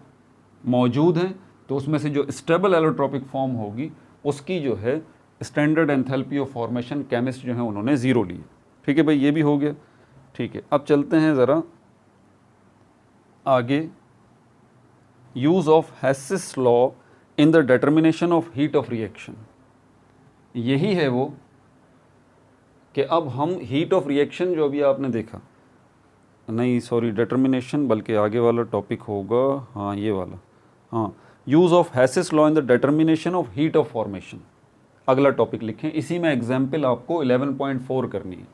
मौजूद हैं, तो उसमें से जो स्टेबल एलोट्रोपिक फॉर्म होगी उसकी जो है standard enthalpy of formation chemist जो है उन्होंने 0 ली। ठीक है भाई, ये भी हो गया। ठीक है, अब चलते हैं ज़रा आगे। Use of Hess's law in the determination of heat of reaction. यही है वो कि अब हम हीट ऑफ रिएक्शन जो अभी आपने देखा, नहीं सॉरी डिटर्मिनेशन, बल्कि आगे वाला टॉपिक होगा, हाँ ये वाला, हाँ use of Hess's law in the determination of heat of formation, अगला टॉपिक लिखें। इसी में एग्जाम्पल आपको 11.4 करनी है।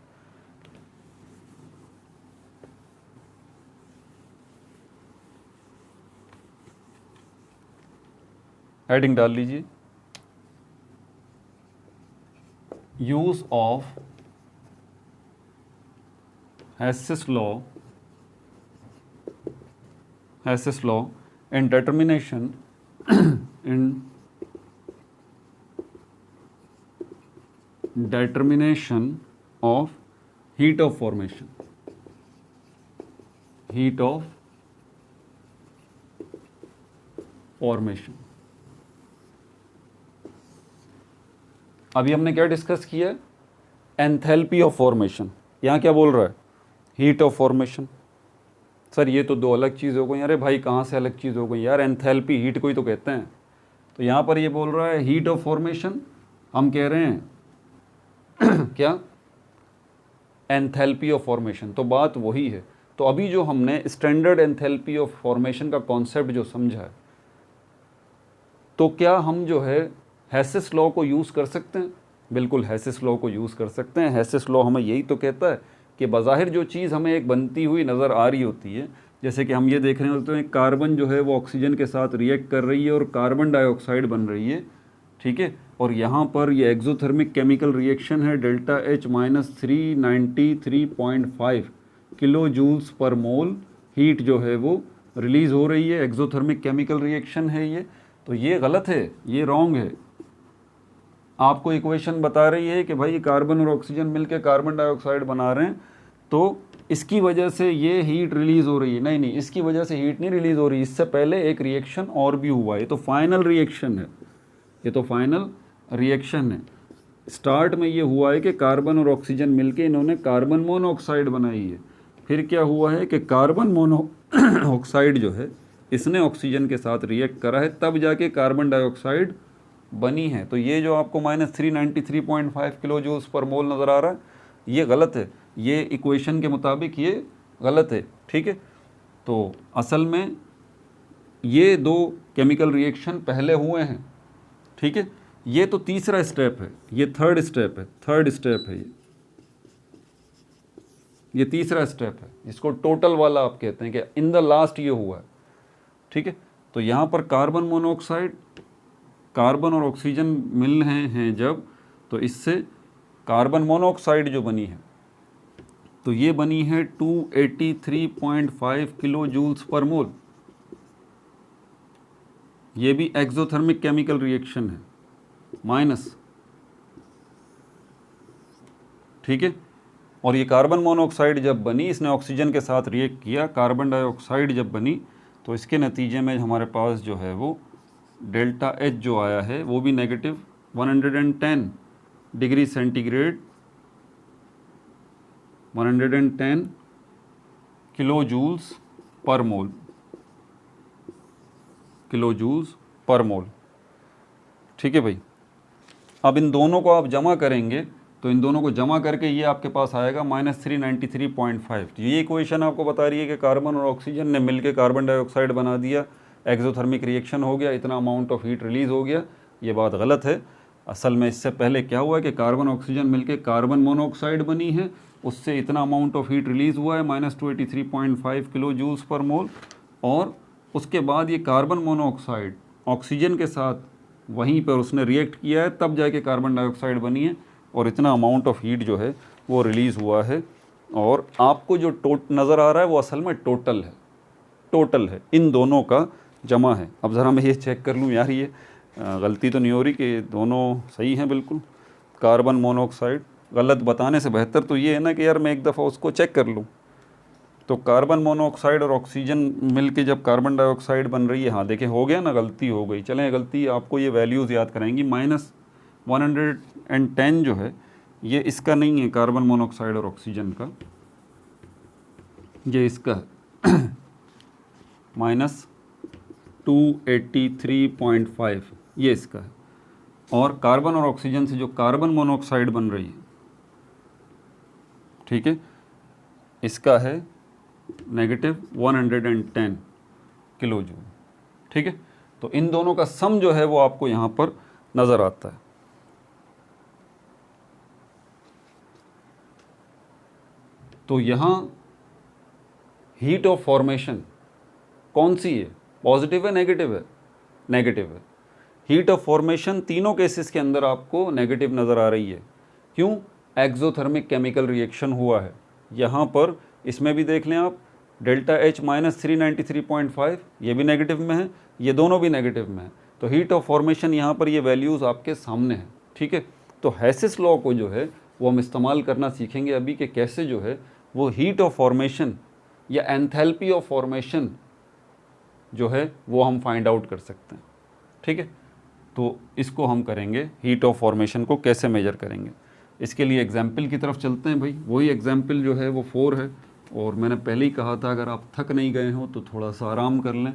हेडिंग डाल लीजिए, use of Hess's law in determination of heat of formation, अभी हमने क्या डिस्कस किया? Enthalpy of formation. यहाँ क्या बोल रहा है? Heat of formation. सर ये तो दो अलग चीज़ हो गई। अरे भाई कहाँ से अलग चीज़ हो गई यार, एंथैल्पी हीट को ही तो कहते हैं। तो यहाँ पर ये बोल रहा है हीट ऑफ फॉर्मेशन, हम कह रहे हैं क्या? Enthalpy of formation. तो बात वही है। तो अभी जो हमने स्टैंडर्ड एंथैल्पी ऑफ फॉर्मेशन का कॉन्सेप्ट जो समझा है, तो क्या हम जो है हेसिस लॉ को यूज़ कर सकते हैं? बिल्कुल हेसिस लॉ को यूज़ कर सकते हैं। हेसिस लॉ हमें यही तो कहता है कि बज़ाहिर जो चीज़ हमें एक बनती हुई नज़र आ रही होती है, जैसे कि हम ये देख रहे होते हैं कार्बन जो है वो ऑक्सीजन के साथ रिएक्ट कर रही है और कार्बन डाइऑक्साइड बन रही है, ठीक है। और यहाँ पर ये एक्सोथर्मिक केमिकल रिएक्शन है, delta H minus 393.5 kilo joules per mole heat जो है वो रिलीज़ हो रही है। एक्सोथर्मिक केमिकल रिएक्शन है ये। तो ये गलत है, ये रॉन्ग है। आपको इक्वेशन बता रही है कि भाई कार्बन और ऑक्सीजन मिलकर कार्बन डाइऑक्साइड बना रहे हैं, तो इसकी वजह से ये हीट रिलीज़ हो रही है। नहीं नहीं, इसकी वजह से हीट नहीं रिलीज़ हो रही, इससे पहले एक रिएक्शन और भी हुआ है। ये तो फाइनल रिएक्शन है, ये तो फाइनल रिएक्शन है। स्टार्ट में ये हुआ है कि कार्बन और ऑक्सीजन मिलके इन्होंने कार्बन मोनोऑक्साइड बनाई है। फिर क्या हुआ है कि कार्बन मोनोऑक्साइड जो है इसने ऑक्सीजन के साथ रिएक्ट करा है, तब जाके कार्बन डाइऑक्साइड बनी है। तो ये जो आपको माइनस 393.5 किलो जूल्स पर मोल नज़र आ रहा है, ये गलत है। ये इक्वेशन के मुताबिक ये गलत है, ठीक है। तो असल में ये दो केमिकल रिएक्शन पहले हुए हैं, ठीक है। ये तो तीसरा स्टेप है, ये थर्ड स्टेप है, ये तीसरा स्टेप है। इसको टोटल वाला आप कहते हैं कि इन द लास्ट ये हुआ है, ठीक है। तो यहाँ पर कार्बन मोनोऑक्साइड, कार्बन और ऑक्सीजन मिल रहे हैं जब, तो इससे कार्बन मोनोऑक्साइड जो बनी है, तो ये बनी है 283.5 किलो जूल्स पर मोल। ये भी एक्सोथर्मिक केमिकल रिएक्शन है, माइनस, ठीक है। और ये कार्बन मोनोऑक्साइड जब बनी, इसने ऑक्सीजन के साथ रिएक्ट किया, कार्बन डाइऑक्साइड जब बनी, तो इसके नतीजे में हमारे पास जो है वो डेल्टा H जो आया है वो भी negative 110 degree centigrade, 110 kilo joules per mole, ठीक है भाई। अब इन दोनों को आप जमा करेंगे, तो इन दोनों को जमा करके ये आपके पास आएगा माइनस 393.5। तो ये इक्वेशन आपको बता रही है कि कार्बन और ऑक्सीजन ने मिलकर कार्बन डाइऑक्साइड बना दिया, एक्सोथर्मिक रिएक्शन हो गया, इतना अमाउंट ऑफ हीट रिलीज़ हो गया। ये बात गलत है। असल में इससे पहले क्या हुआ है कि कार्बन ऑक्सीजन मिलकर कार्बन मोनोऑक्साइड बनी है, उससे इतना अमाउंट ऑफ हीट रिलीज़ हुआ है माइनस 283.5 किलो जूल्स पर मोल। और उसके बाद ये कार्बन मोनोऑक्साइड ऑक्सीजन के साथ वहीं पर उसने रिएक्ट किया है, तब जाके कार्बन डाइऑक्साइड बनी है, और इतना अमाउंट ऑफ हीट जो है वो रिलीज़ हुआ है। और आपको जो नज़र आ रहा है वो असल में टोटल है, इन दोनों का जमा है। अब ज़रा मैं ये चेक कर लूँ यार, ये गलती तो नहीं हो रही कि दोनों सही हैं बिल्कुल। कार्बन मोनोऑक्साइड, गलत बताने से बेहतर तो ये है ना कि यार मैं एक दफ़ा उसको चेक कर लूँ। तो कार्बन मोनोऑक्साइड और ऑक्सीजन मिलके जब कार्बन डाइऑक्साइड बन रही है, हाँ देखें हो गया ना, गलती हो गई। चलें गलती आपको ये वैल्यूज़ याद कराएंगी, माइनस 110 जो है ये इसका नहीं है, कार्बन मोनोऑक्साइड और ऑक्सीजन का, ये इसका है -283.5, ये इसका है। और कार्बन और ऑक्सीजन से जो कार्बन मोनोऑक्साइड बन रही है, ठीक है, इसका है -110 किलो जूल, ठीक है। तो इन दोनों का सम जो है वो आपको यहाँ पर नज़र आता है। तो यहाँ हीट ऑफ फॉर्मेशन कौन सी है, पॉजिटिव है नेगेटिव है? नेगेटिव है। हीट ऑफ फॉर्मेशन तीनों केसेस के अंदर आपको नेगेटिव नज़र आ रही है। क्यों? एक्सोथर्मिक केमिकल रिएक्शन हुआ है। यहाँ पर इसमें भी देख लें आप, डेल्टा H -393.5 ये भी नेगेटिव में है, ये दोनों भी नेगेटिव में है। तो हीट ऑफ फॉर्मेशन यहाँ पर ये वैल्यूज़ आपके सामने हैं, ठीक है। तो हेसिस लॉ को जो है वो हम इस्तेमाल करना सीखेंगे अभी, कि कैसे जो है वो हीट ऑफ फॉर्मेशन या एंथैल्पी ऑफ फॉर्मेशन जो है वो हम फाइंड आउट कर सकते हैं, ठीक है। तो इसको हम करेंगे, हीट ऑफ फॉर्मेशन को कैसे मेजर करेंगे। इसके लिए एग्जाम्पल की तरफ चलते हैं भाई। वही एग्जाम्पल जो है वो 4 है, और मैंने पहले ही कहा था अगर आप थक नहीं गए हो तो थोड़ा सा आराम कर लें,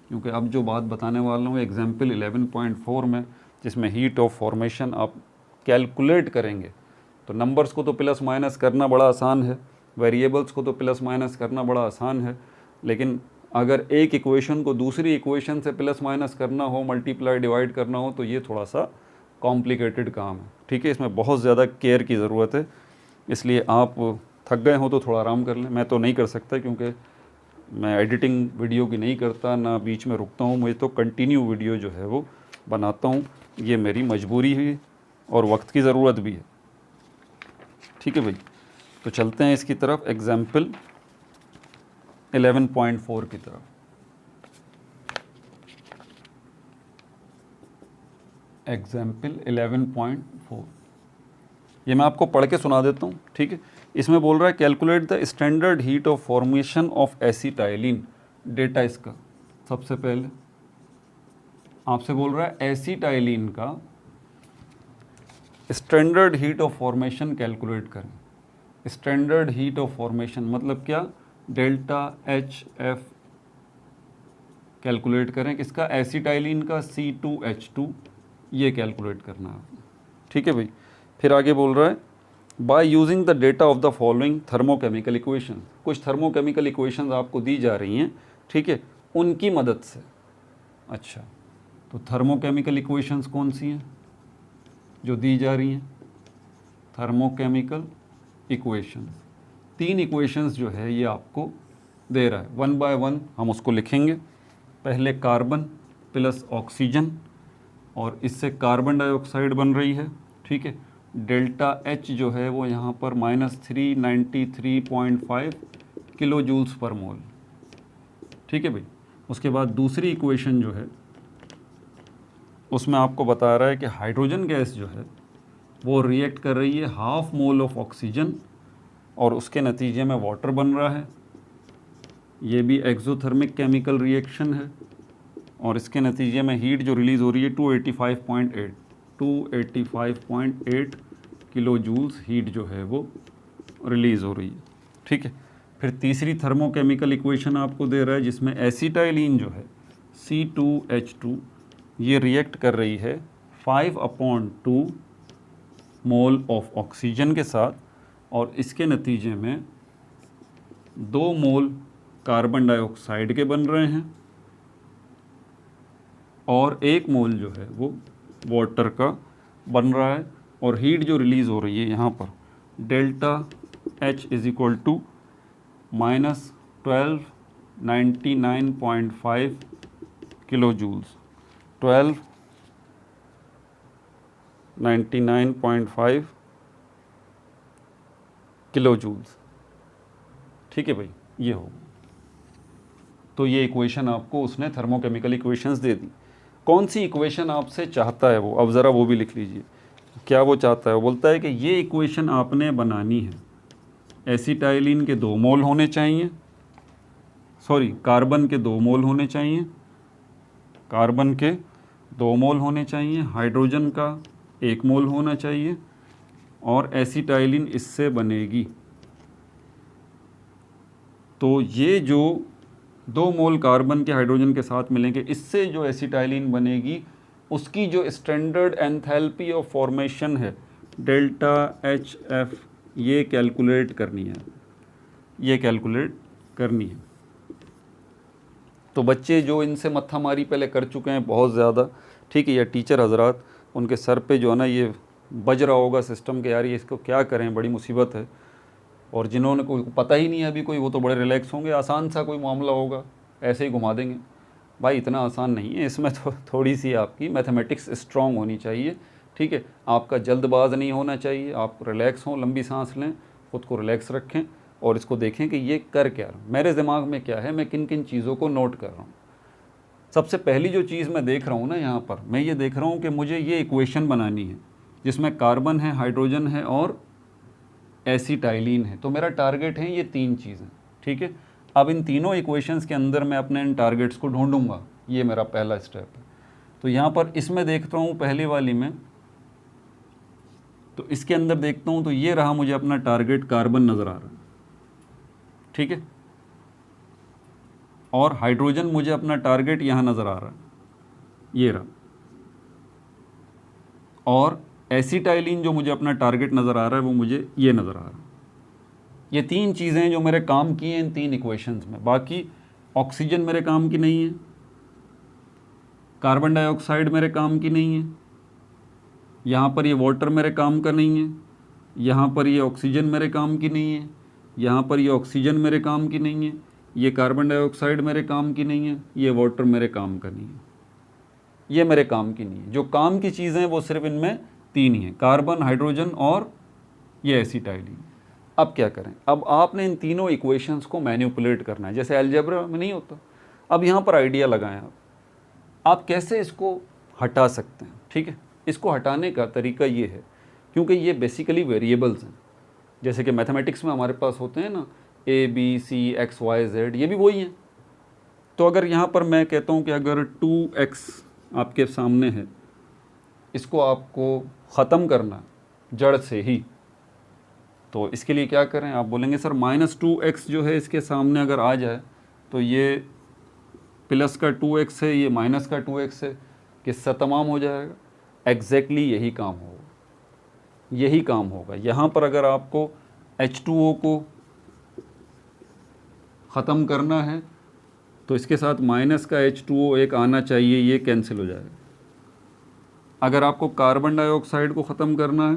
क्योंकि अब जो बात बताने वाला हूँ एग्जाम्पल 11.4 में, जिसमें हीट ऑफ फॉर्मेशन आप कैलकुलेट करेंगे। तो नंबर्स को तो प्लस माइनस करना बड़ा आसान है, वेरिएबल्स को तो प्लस माइनस करना बड़ा आसान है, लेकिन अगर एक इक्वेशन को दूसरी इक्वेशन से प्लस माइनस करना हो, मल्टीप्लाई डिवाइड करना हो, तो ये थोड़ा सा कॉम्प्लिकेटेड काम है, ठीक है। इसमें बहुत ज़्यादा केयर की ज़रूरत है, इसलिए आप थक गए हो तो थोड़ा आराम कर लें। मैं तो नहीं कर सकता, क्योंकि मैं एडिटिंग वीडियो की नहीं करता, ना बीच में रुकता हूँ, मुझे तो कंटिन्यू वीडियो जो है वो बनाता हूँ। ये मेरी मजबूरी है और वक्त की ज़रूरत भी है, ठीक है भाई। तो चलते हैं इसकी तरफ, एग्जाम्पल 11.4 की तरफ। एग्जाम्पल 11.4 ये मैं आपको पढ़ के सुना देता हूँ, ठीक है। इसमें बोल रहा है calculate the standard heat of formation of acetylene. Data इसका सबसे पहले आपसे बोल रहा है एसीटाइलिन का standard heat of formation calculate करें। स्टैंडर्ड हीट ऑफ फॉर्मेशन मतलब क्या? डेल्टा HF कैलकुलेट करें, किसका? एसीटाइलिन का C2H2, ये कैलकुलेट करना है, ठीक है भाई। फिर आगे बोल रहा है by using the data of the following thermochemical equation. कुछ थर्मोकेमिकल इक्वेशंस आपको दी जा रही हैं, ठीक है, उनकी मदद से। अच्छा, तो थर्मोकेमिकल इक्वेशंस कौन सी हैं जो दी जा रही हैं? थर्मोकेमिकल इक्वेशंस, 3 इक्वेशंस जो है ये आपको दे रहा है। 1 बाय 1 हम उसको लिखेंगे। पहले कार्बन प्लस ऑक्सीजन, और इससे कार्बन डाइऑक्साइड बन रही है, ठीक है। डेल्टा H जो है वो यहाँ पर -393.5 किलो जूल्स पर मोल, ठीक है भाई। उसके बाद दूसरी इक्वेशन जो है उसमें आपको बता रहा है कि हाइड्रोजन गैस जो है वो रिएक्ट कर रही है 1/2 मोल ऑफ ऑक्सीजन, और उसके नतीजे में वाटर बन रहा है। ये भी एक्सोथर्मिक केमिकल रिएक्शन है, और इसके नतीजे में हीट जो रिलीज़ हो रही है 285.8 किलो जूल्स हीट जो है वो रिलीज़ हो रही है, ठीक है। फिर तीसरी थर्मोकेमिकल इक्वेशन आपको दे रहा है जिसमें एसीटाइलिन जो है C2H2 ये रिएक्ट कर रही है 5/2 मोल ऑफ ऑक्सीजन के साथ, और इसके नतीजे में 2 मोल कार्बन डाइऑक्साइड के बन रहे हैं, और 1 मोल जो है वो वाटर का बन रहा है। और हीट जो रिलीज़ हो रही है यहाँ पर delta H is equal to -1299.5 kilo joules, 1299.5 kilo joules, ठीक है भाई, ये हो। तो ये इक्वेशन आपको उसने थर्मोकेमिकल इक्वेशंस दे दी। कौन सी इक्वेशन आपसे चाहता है वो, अब ज़रा वो भी लिख लीजिए। क्या वो चाहता है? वो बोलता है कि ये इक्वेशन आपने बनानी है, एसीटाइलिन के 2 मोल होने चाहिए, सॉरी कार्बन के 2 मोल होने चाहिए, कार्बन के 2 मोल होने चाहिए, हाइड्रोजन का 1 मोल होना चाहिए और एसिटाइलिन इससे बनेगी। तो ये जो 2 मोल कार्बन के हाइड्रोजन के साथ मिलेंगे, इससे जो एसिटाइलिन बनेगी उसकी जो स्टैंडर्ड एंथैल्पी ऑफ फॉर्मेशन है डेल्टा एच एफ, ये कैलकुलेट करनी है, ये कैलकुलेट करनी है। तो बच्चे जो इनसे मत्थामारी पहले कर चुके हैं बहुत ज़्यादा, ठीक है, या टीचर हजरात, उनके सर पे जो है ना ये बज रहा होगा सिस्टम के, यार ये इसको क्या करें, बड़ी मुसीबत है। और जिन्होंने कोई पता ही नहीं है अभी कोई, वो तो बड़े रिलैक्स होंगे, आसान सा कोई मामला होगा, ऐसे ही घुमा देंगे। भाई इतना आसान नहीं है, इसमें तो थोड़ी सी आपकी मैथमेटिक्स स्ट्रांग होनी चाहिए, ठीक है। आपका जल्दबाज नहीं होना चाहिए, आप रिलैक्स हों, लंबी सांस लें, ख़ुद को रिलैक्स रखें और इसको देखें कि ये कर क्या रहा हूँ, मेरे दिमाग में क्या है, मैं किन किन चीज़ों को नोट कर रहा हूँ। सबसे पहली जो चीज़ मैं देख रहा हूँ ना यहाँ पर, मैं ये देख रहा हूँ कि मुझे ये इक्वेशन बनानी है जिसमें कार्बन है, हाइड्रोजन है और एसिटाइलिन है। तो मेरा टारगेट है ये 3 चीज़ें, ठीक है। अब इन तीनों इक्वेशंस के अंदर मैं अपने इन टारगेट्स को ढूंढूंगा, ये मेरा पहला स्टेप है। तो यहाँ पर इसमें देखता हूँ पहली वाली में, तो इसके अंदर देखता हूँ तो ये रहा मुझे अपना टारगेट, कार्बन नज़र आ रहा है, ठीक है। और हाइड्रोजन मुझे अपना टारगेट यहाँ नज़र आ रहा है, ये रहा। और एसिटाइलिन जो मुझे अपना टारगेट नज़र आ रहा है वो मुझे ये नज़र आ रहा है। ये 3 चीज़ें जो मेरे काम की हैं इन 3 इक्वेशंस में। बाकी ऑक्सीजन मेरे काम की नहीं है, कार्बन डाइऑक्साइड मेरे काम की नहीं है, यहाँ पर ये वाटर मेरे काम का नहीं है, यहाँ पर ये ऑक्सीजन मेरे काम की नहीं है, यहाँ पर ये ऑक्सीजन मेरे काम की नहीं है, ये कार्बन डाइऑक्साइड मेरे काम की नहीं है, ये वाटर मेरे काम का नहीं है, ये मेरे काम की नहीं है। जो काम की चीज़ें हैं वो सिर्फ इनमें 3 ही हैं, कार्बन, हाइड्रोजन और ये एसिटाइलिन। अब क्या करें, अब आपने इन तीनों इक्वेशंस को मैनिपुलेट करना है, जैसे अलजेब्रा में नहीं होता। अब यहाँ पर आइडिया लगाएं आप कैसे इसको हटा सकते हैं, ठीक है। इसको हटाने का तरीका ये है, क्योंकि ये बेसिकली वेरिएबल्स हैं, जैसे कि मैथमेटिक्स में हमारे पास होते हैं ना A B C X Y Z, ये भी वही हैं। तो अगर यहाँ पर मैं कहता हूँ कि अगर 2x आपके सामने है, इसको आपको ख़त्म करना जड़ से ही, तो इसके लिए क्या करें, आप बोलेंगे सर -2x जो है इसके सामने अगर आ जाए तो ये प्लस का 2x है, ये माइनस का 2x है, किस्सा तमाम हो जाएगा। एग्जैक्टली यही काम होगा, यही काम होगा। यहाँ पर अगर आपको H2O को ख़त्म करना है तो इसके साथ माइनस का H2O एक आना चाहिए, ये कैंसिल हो जाएगा। अगर आपको कार्बन डाइऑक्साइड को ख़त्म करना है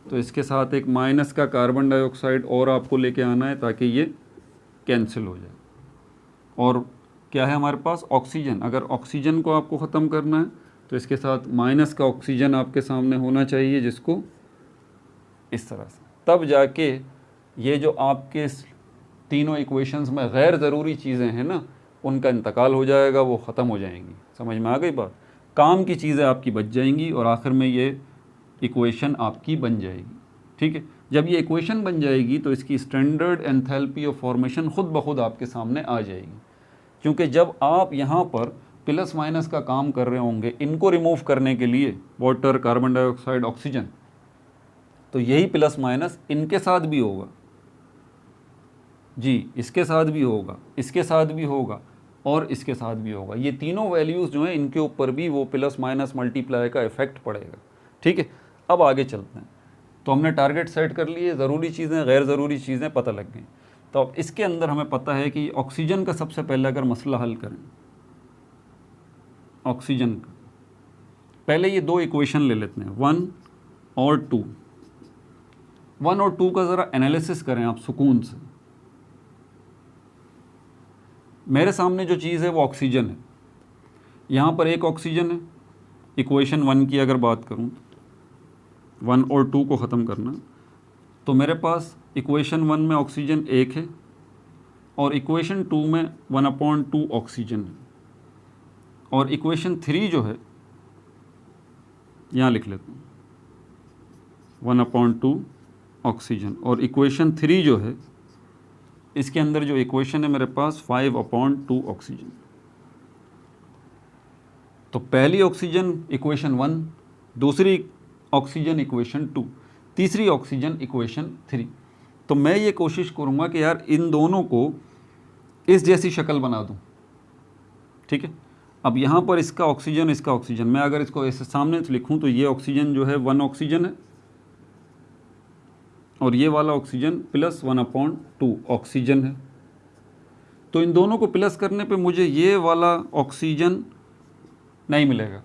तो इसके साथ एक माइनस का कार्बन डाइऑक्साइड और आपको लेके आना है ताकि ये कैंसिल हो जाए। और क्या है हमारे पास, ऑक्सीजन, अगर ऑक्सीजन को आपको ख़त्म करना है तो इसके साथ माइनस का ऑक्सीजन आपके सामने होना चाहिए, जिसको इस तरह से, तब जाके ये जो आपके तीनों इक्वेशंस में गैर ज़रूरी चीज़ें हैं ना, उनका इंतकाल हो जाएगा, वो ख़त्म हो जाएंगी। समझ में आ गई बात, काम की चीज़ें आपकी बच जाएंगी और आखिर में ये इक्वेशन आपकी बन जाएगी, ठीक है। जब ये इक्वेशन बन जाएगी तो इसकी स्टैंडर्ड एंथैल्पी ऑफ फॉर्मेशन खुद ब खुद आपके सामने आ जाएगी, क्योंकि जब आप यहाँ पर प्लस माइनस का काम कर रहे होंगे इनको रिमूव करने के लिए, वाटर, कार्बन डाइऑक्साइड, ऑक्सीजन, तो यही प्लस माइनस इनके साथ भी होगा जी, इसके साथ भी होगा, इसके साथ भी होगा और इसके साथ भी होगा। ये तीनों वैल्यूज़ जो हैं इनके ऊपर भी वो प्लस माइनस मल्टीप्लाई का इफ़ेक्ट पड़ेगा, ठीक है। अब आगे चलते हैं। तो हमने टारगेट सेट कर लिए, ज़रूरी चीज़ें, गैर ज़रूरी चीज़ें पता लग गई। तो अब इसके अंदर हमें पता है कि ऑक्सीजन का सबसे पहले अगर मसला हल करें, ऑक्सीजन का, पहले ये 2 इक्वेशन ले लेते हैं, 1 और 2। 1 और 2 का ज़रा एनालिसिस करें आप सुकून से। मेरे सामने जो चीज़ है वो ऑक्सीजन है, यहाँ पर एक ऑक्सीजन है। इक्वेशन 1 की अगर बात करूँ, 1 और 2 को ख़त्म करना, तो मेरे पास इक्वेशन 1 में ऑक्सीजन 1 है और इक्वेशन 2 में 1/2 ऑक्सीजन है। और इक्वेशन 3 जो है, यहाँ लिख लेता हूँ 1/2 ऑक्सीजन, और इक्वेशन 3 जो है इसके अंदर जो इक्वेशन है मेरे पास 5/2 ऑक्सीजन। तो पहली ऑक्सीजन इक्वेशन 1, दूसरी ऑक्सीजन इक्वेशन 2, तीसरी ऑक्सीजन इक्वेशन 3। तो मैं ये कोशिश करूँगा कि यार इन दोनों को इस जैसी शक्ल बना दूँ, ठीक है। अब यहाँ पर इसका ऑक्सीजन, मैं अगर इसको ऐसे सामने से लिखूँ तो ये ऑक्सीजन जो है 1 ऑक्सीजन है और ये वाला ऑक्सीजन प्लस 1/2 ऑक्सीजन है। तो इन दोनों को प्लस करने पे मुझे ये वाला ऑक्सीजन नहीं मिलेगा,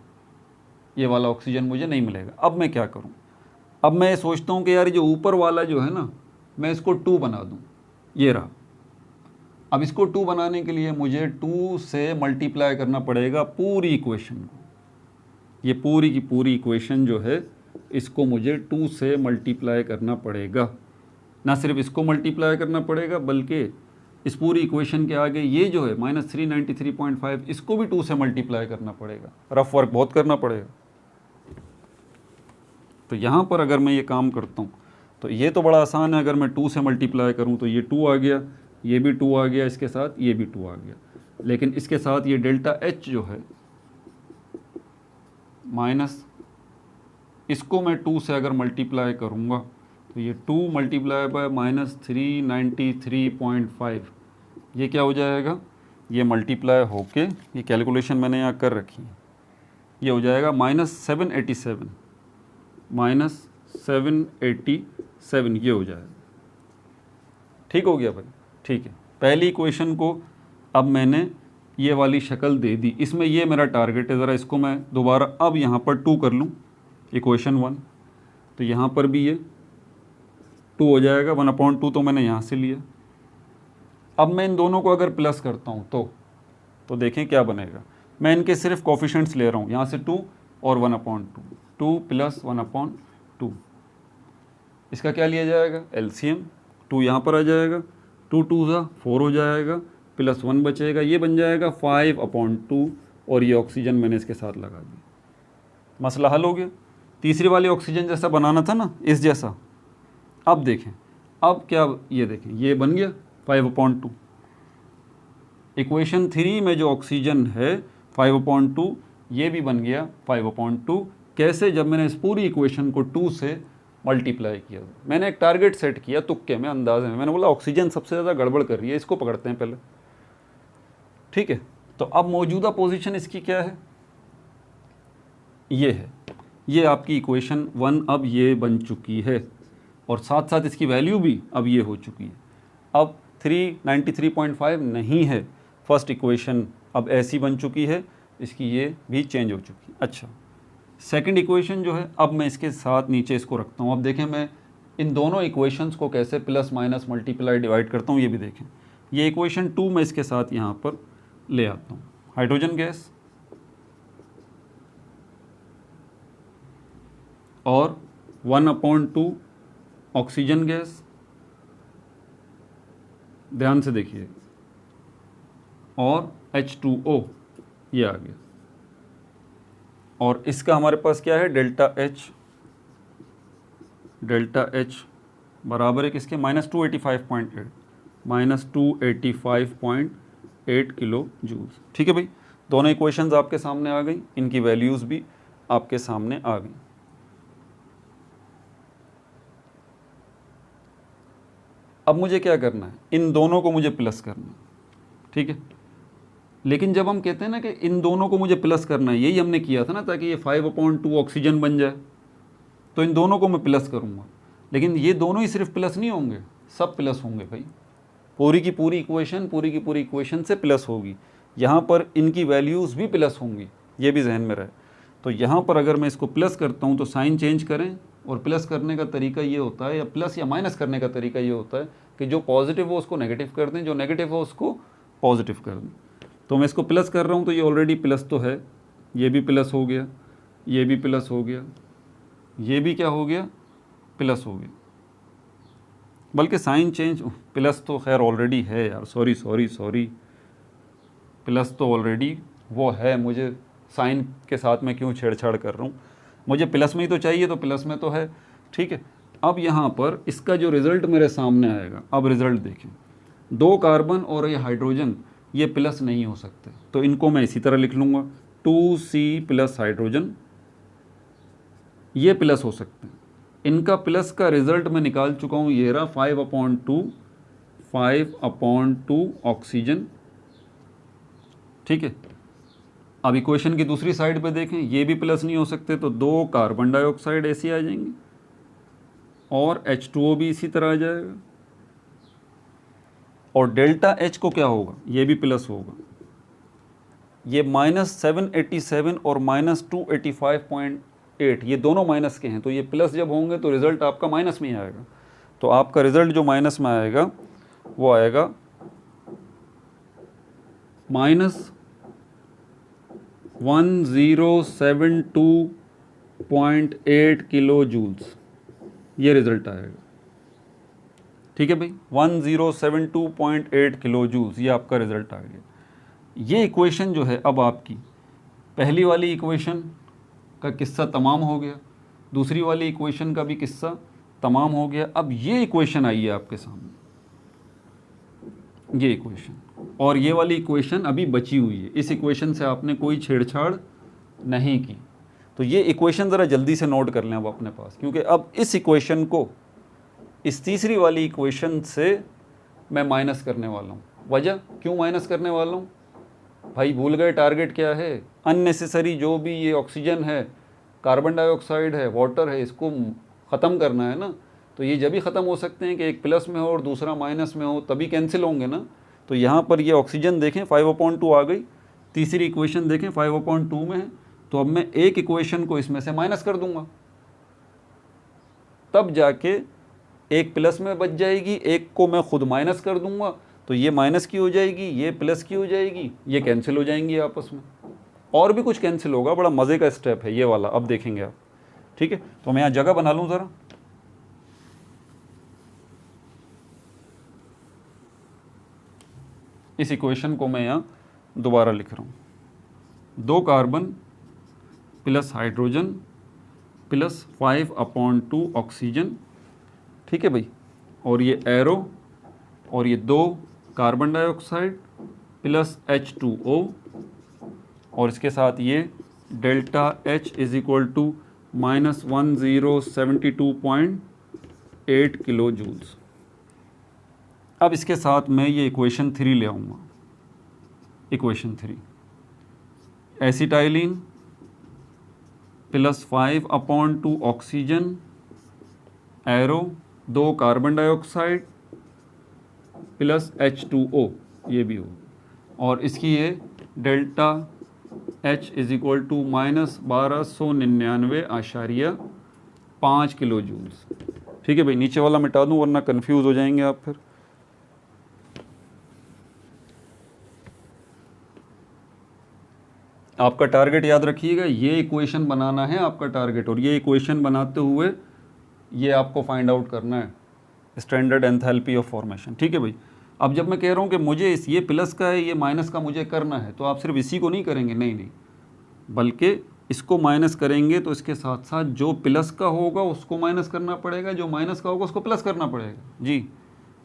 ये वाला ऑक्सीजन मुझे नहीं मिलेगा। अब मैं क्या करूं? अब मैं सोचता हूं कि यार जो ऊपर वाला जो है ना, मैं इसको 2 बना दूं, ये रहा। अब इसको 2 बनाने के लिए मुझे 2 से मल्टीप्लाई करना पड़ेगा पूरी इक्वेशन को। ये पूरी की पूरी इक्वेशन जो है इसको मुझे 2 से मल्टीप्लाई करना पड़ेगा। ना सिर्फ इसको मल्टीप्लाई करना पड़ेगा बल्कि इस पूरी इक्वेशन के आगे ये जो है -393.5 इसको भी 2 से मल्टीप्लाई करना पड़ेगा। रफ वर्क बहुत करना पड़ेगा। तो यहाँ पर अगर मैं ये काम करता हूँ तो ये तो बड़ा आसान है, अगर मैं 2 से मल्टीप्लाई करूँ तो ये 2 आ गया, ये भी 2 आ गया, इसके साथ ये भी 2 आ गया। लेकिन इसके साथ ये डेल्टा H जो है माइनस, इसको मैं 2 से अगर मल्टीप्लाई करूँगा तो ये 2 मल्टीप्लाई बाय -393.5 ये क्या हो जाएगा? ये मल्टीप्लाई होके, ये कैलकुलेशन मैंने यहाँ कर रखी है, ये हो जाएगा -787 ये हो जाएगा। ठीक हो गया भाई? ठीक है। पहली इक्वेशन को अब मैंने ये वाली शक्ल दे दी, इसमें ये मेरा टारगेट है। ज़रा इसको मैं दोबारा अब यहाँ पर 2 कर लूँ, इक्वेशन 1, तो यहाँ पर भी ये 2 हो जाएगा। 1/2 तो मैंने यहाँ से लिया। अब मैं इन दोनों को अगर प्लस करता हूँ तो देखें क्या बनेगा। मैं इनके सिर्फ कोफिशिएंट्स ले रहा हूँ, यहाँ से 2 और 1/2, 2 + 1/2। इसका क्या लिया जाएगा? एलसीएम। 2 यहाँ पर आ जाएगा, 2 2 4 हो जाएगा, प्लस 1 बचेगा, ये बन जाएगा 5/2 और ये ऑक्सीजन मैंने इसके साथ लगा दिया। मसला हल हो गया। तीसरी वाली ऑक्सीजन जैसा बनाना था ना, इस जैसा। अब देखें, अब क्या, ये देखें, ये बन गया 5/2। इक्वेशन 3 में जो ऑक्सीजन है 5/2, ये भी बन गया 5/2। कैसे? जब मैंने इस पूरी इक्वेशन को 2 से मल्टीप्लाई किया। मैंने एक टारगेट सेट किया तुक्के में, अंदाजे में। मैंने बोला ऑक्सीजन सबसे ज़्यादा गड़बड़ कर रही है, इसको पकड़ते हैं पहले। ठीक है। तो अब मौजूदा पोजीशन इसकी क्या है? ये है, ये आपकी इक्वेशन 1 अब ये बन चुकी है और साथ साथ इसकी वैल्यू भी अब ये हो चुकी है। अब 393.5 नहीं है, फर्स्ट इक्वेशन अब ऐसी बन चुकी है, इसकी ये भी चेंज हो चुकी है। अच्छा, सेकंड इक्वेशन जो है, अब मैं इसके साथ नीचे इसको रखता हूँ। अब देखें मैं इन दोनों इक्वेशंस को कैसे प्लस माइनस मल्टीप्लाई डिवाइड करता हूँ, ये भी देखें। ये इक्वेशन 2 मैं इसके साथ यहाँ पर ले आता हूँ। हाइड्रोजन गैस और 1/2 ऑक्सीजन गैस, ध्यान से देखिए, और H2O ये आ गया। और इसका हमारे पास क्या है? डेल्टा H बराबर है किसके? -285.8 किलो जूल्स। ठीक है भाई, दोनों इक्वेशंस आपके सामने आ गई, इनकी वैल्यूज़ भी आपके सामने आ गई। अब मुझे क्या करना है? इन दोनों को मुझे प्लस करना है। ठीक है, लेकिन जब हम कहते हैं ना कि इन दोनों को मुझे प्लस करना है, यही हमने किया था ना, ताकि ये 5/2 ऑक्सीजन बन जाए। तो इन दोनों को मैं प्लस करूँगा, लेकिन ये दोनों ही सिर्फ प्लस नहीं होंगे, सब प्लस होंगे भाई। पूरी की पूरी इक्वेशन से प्लस होगी। यहाँ पर इनकी वैल्यूज़ भी प्लस होंगी, ये भी जहन में रहे। तो यहाँ पर अगर मैं इसको प्लस करता हूँ तो साइन चेंज करें, और प्लस करने का तरीका ये होता है, या प्लस या माइनस करने का तरीका ये होता है कि जो पॉजिटिव हो उसको नेगेटिव कर दें, जो नेगेटिव हो उसको पॉजिटिव कर दें। तो मैं इसको प्लस कर रहा हूँ तो ये ऑलरेडी प्लस तो है, ये भी प्लस हो गया, ये भी प्लस हो गया, ये भी क्या हो गया? प्लस हो गया। बल्कि साइन चेंज, प्लस तो खैर ऑलरेडी है यार, सॉरी, प्लस तो ऑलरेडी वो है। मुझे साइन के साथ मैं क्यों छेड़छाड़ कर रहा हूँ? मुझे प्लस में ही तो चाहिए, तो प्लस में तो है। ठीक है, अब यहाँ पर इसका जो रिज़ल्ट मेरे सामने आएगा, अब रिज़ल्ट देखें, 2 कार्बन और ये हाइड्रोजन ये प्लस नहीं हो सकते, तो इनको मैं इसी तरह लिख लूँगा, 2C+ हाइड्रोजन ये प्लस हो सकते हैं। इनका प्लस का रिजल्ट मैं निकाल चुका हूँ, ये रहा 5/2 ऑक्सीजन। ठीक है, अब इक्वेशन की दूसरी साइड पे देखें, ये भी प्लस नहीं हो सकते, तो 2 कार्बन डाइऑक्साइड ऐसे आ जाएंगे और H2O भी इसी तरह आ जाएगा। और डेल्टा H को क्या होगा, ये भी प्लस होगा। ये -787 और -285.8 ये दोनों माइनस के हैं, तो ये प्लस जब होंगे तो रिज़ल्ट आपका माइनस में ही आएगा। तो आपका रिज़ल्ट जो माइनस में आएगा वो आएगा -1072.8 किलो जूल्स, ये रिज़ल्ट आएगा। ठीक है भाई, 1072.8 किलो जूल्स, ये आपका रिज़ल्ट आ गया। ये इक्वेशन जो है, अब आपकी पहली वाली इक्वेशन का किस्सा तमाम हो गया, दूसरी वाली इक्वेशन का भी किस्सा तमाम हो गया। अब ये इक्वेशन आई है आपके सामने, ये इक्वेशन, और ये वाली इक्वेशन अभी बची हुई है। इस इक्वेशन से आपने कोई छेड़छाड़ नहीं की, तो ये इक्वेशन ज़रा जल्दी से नोट कर लें अब अपने पास, क्योंकि अब इस इक्वेशन को इस तीसरी वाली इक्वेशन से मैं माइनस करने वाला हूँ। वजह क्यों माइनस करने वाला हूँ भाई, भूल गए टारगेट क्या है? अननेसेसरी जो भी ये ऑक्सीजन है, कार्बन डाइऑक्साइड है, वाटर है, इसको ख़त्म करना है ना। तो ये जब भी ख़त्म हो सकते हैं कि एक प्लस में हो और दूसरा माइनस में हो, तभी कैंसिल होंगे ना। तो यहाँ पर ये ऑक्सीजन देखें 5/2 आ गई, तीसरी इक्वेशन देखें 5/2 में है, तो अब मैं एक इक्वेशन को इसमें से माइनस कर दूंगा, तब जाके एक प्लस में बच जाएगी, एक को मैं खुद माइनस कर दूंगा, तो ये माइनस की हो जाएगी, ये प्लस की हो जाएगी, ये कैंसिल हो जाएंगी आपस में, और भी कुछ कैंसिल होगा। बड़ा मज़े का स्टेप है ये वाला, अब देखेंगे आप। ठीक है, तो मैं यहाँ जगह बना लूँ ज़रा, इस इक्वेशन को मैं यहाँ दोबारा लिख रहा हूँ, 2 carbon plus hydrogen plus 5/2 oxygen. ठीक है भाई, और ये एरो, और ये 2 कार्बन डाइऑक्साइड प्लस H2O, और इसके साथ ये delta H is equal to -1072.8 kilo joules. अब इसके साथ मैं ये इक्वेशन 3 ले आऊँगा, equation 3, acetylene plus 5/2 oxygen, arrow 2 carbon dioxide plus H2O, ये भी हो, और इसकी ये delta H is equal to -1299.5 kilo joules. ठीक है भाई, नीचे वाला मिटा दूँ वरना कंफ्यूज हो जाएंगे आप फिर। आपका टारगेट याद रखिएगा, ये इक्वेशन बनाना है आपका टारगेट, और ये इक्वेशन बनाते हुए ये आपको फाइंड आउट करना है स्टैंडर्ड एंथैल्पी ऑफ फॉर्मेशन। ठीक है भाई, अब जब मैं कह रहा हूँ कि मुझे ये प्लस का है, ये माइनस का मुझे करना है, तो आप सिर्फ इसी को नहीं करेंगे, नहीं, बल्कि इसको माइनस करेंगे तो इसके साथ साथ जो प्लस का होगा उसको माइनस करना पड़ेगा, जो माइनस का होगा उसको प्लस करना पड़ेगा जी।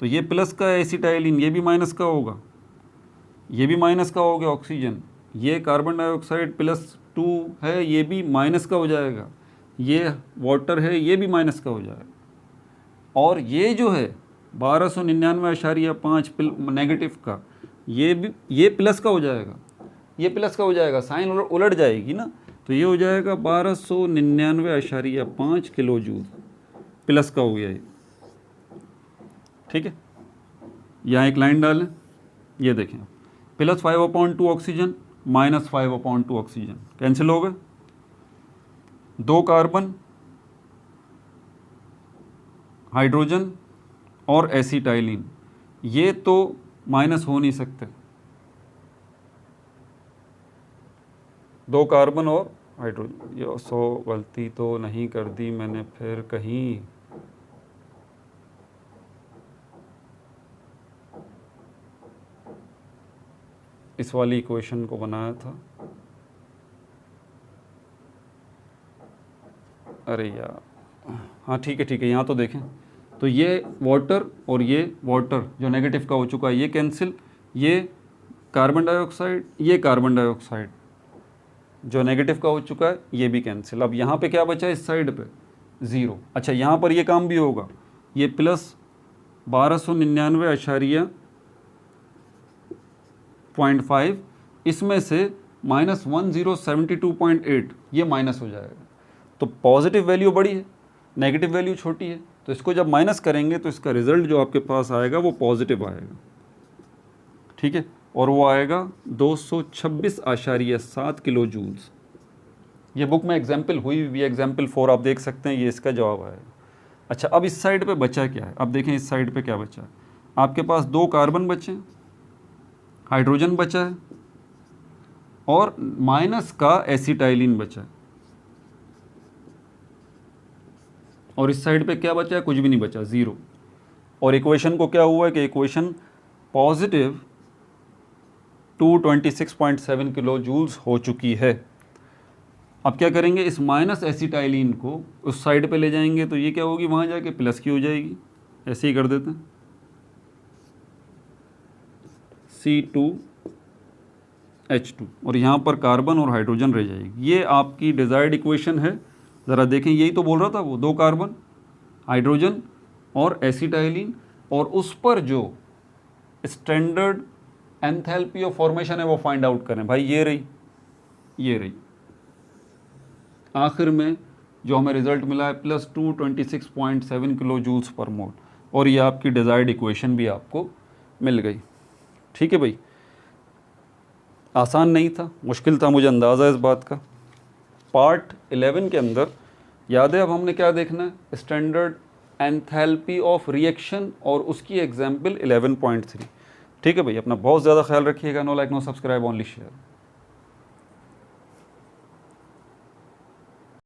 तो ये प्लस का एसिटाइलिन, ये भी माइनस का होगा, ये भी माइनस का हो गया ऑक्सीजन, ये कार्बन डाइऑक्साइड +2 है, ये भी माइनस का हो जाएगा, ये वाटर है, ये भी माइनस का हो जाएगा, और ये जो है 1299.5 नेगेटिव का, ये भी ये प्लस का हो जाएगा, ये प्लस का हो जाएगा, साइन उलट जाएगी ना, तो ये हो जाएगा 1299.5 किलो जूल, प्लस का हो गया ये। ठीक है, यहाँ एक लाइन डालें, ये देखें +5/2 ऑक्सीजन -5/2 ऑक्सीजन कैंसिल हो गए, 2 कार्बन हाइड्रोजन और एसिटाइलिन, ये तो माइनस हो नहीं सकते, 2 कार्बन और हाइड्रोजन। ये गलती तो नहीं कर दी मैंने फिर कहीं, इस वाली इक्वेशन को बनाया था, अरे यार, हाँ ठीक है, यहाँ तो देखें, तो ये वाटर और ये वाटर जो नेगेटिव का हो चुका है ये कैंसिल, ये कार्बन डाइऑक्साइड, ये कार्बन डाइऑक्साइड, जो नेगेटिव का हो चुका है ये भी कैंसिल। अब यहाँ पे क्या बचा है इस साइड पे 0। अच्छा यहाँ पर ये काम भी होगा, ये प्लस 1299.5 इसमें से माइनस 1072.8 ये माइनस हो जाएगा। तो पॉजिटिव वैल्यू बड़ी है, नेगेटिव वैल्यू छोटी है, तो इसको जब माइनस करेंगे तो इसका रिजल्ट जो आपके पास आएगा वो पॉजिटिव आएगा, ठीक है, और वो आएगा 226.7 किलो जूल्स। ये बुक में एग्जाम्पल हुई हुई एग्जाम्पल 4 आप देख सकते हैं, ये इसका जवाब आएगा। अच्छा अब इस साइड पे बचा क्या है, अब देखें इस साइड पे क्या बचा है, आपके पास 2 कार्बन बचे हैं, हाइड्रोजन बचा है और माइनस का एसिटाइलिन बचा है, और इस साइड पे क्या बचा है, कुछ भी नहीं बचा, 0। और इक्वेशन को क्या हुआ है कि इक्वेशन पॉजिटिव 226.7 किलो जूल्स हो चुकी है। अब क्या करेंगे, इस माइनस एसिटाइलिन को उस साइड पे ले जाएंगे तो ये क्या होगी, वहाँ जाके प्लस की हो जाएगी, ऐसे ही कर देते हैं, C2H2, और यहाँ पर कार्बन और हाइड्रोजन रह जाएगी। ये आपकी डिज़ायर्ड इक्वेशन है, ज़रा देखें, यही तो बोल रहा था वो, 2 कार्बन, हाइड्रोजन और एसिटाइलिन, और उस पर जो स्टैंडर्ड एंथैल्पी ऑफ फॉर्मेशन है वो फाइंड आउट करें। भाई ये रही, ये रही, आखिर में जो हमें रिजल्ट मिला है प्लस 226.7 किलो जूल्स पर मोल, और ये आपकी डिज़ायर्ड इक्वेशन भी आपको मिल गई। ठीक है भाई, आसान नहीं था, मुश्किल था, मुझे अंदाज़ा है इस बात का। पार्ट 11 के अंदर याद है अब हमने क्या देखना है, स्टैंडर्ड एंथैल्पी ऑफ रिएक्शन और उसकी एग्जाम्पल 11.3। ठीक है भाई, अपना बहुत ज़्यादा ख्याल रखिएगा। No like no subscribe, only share.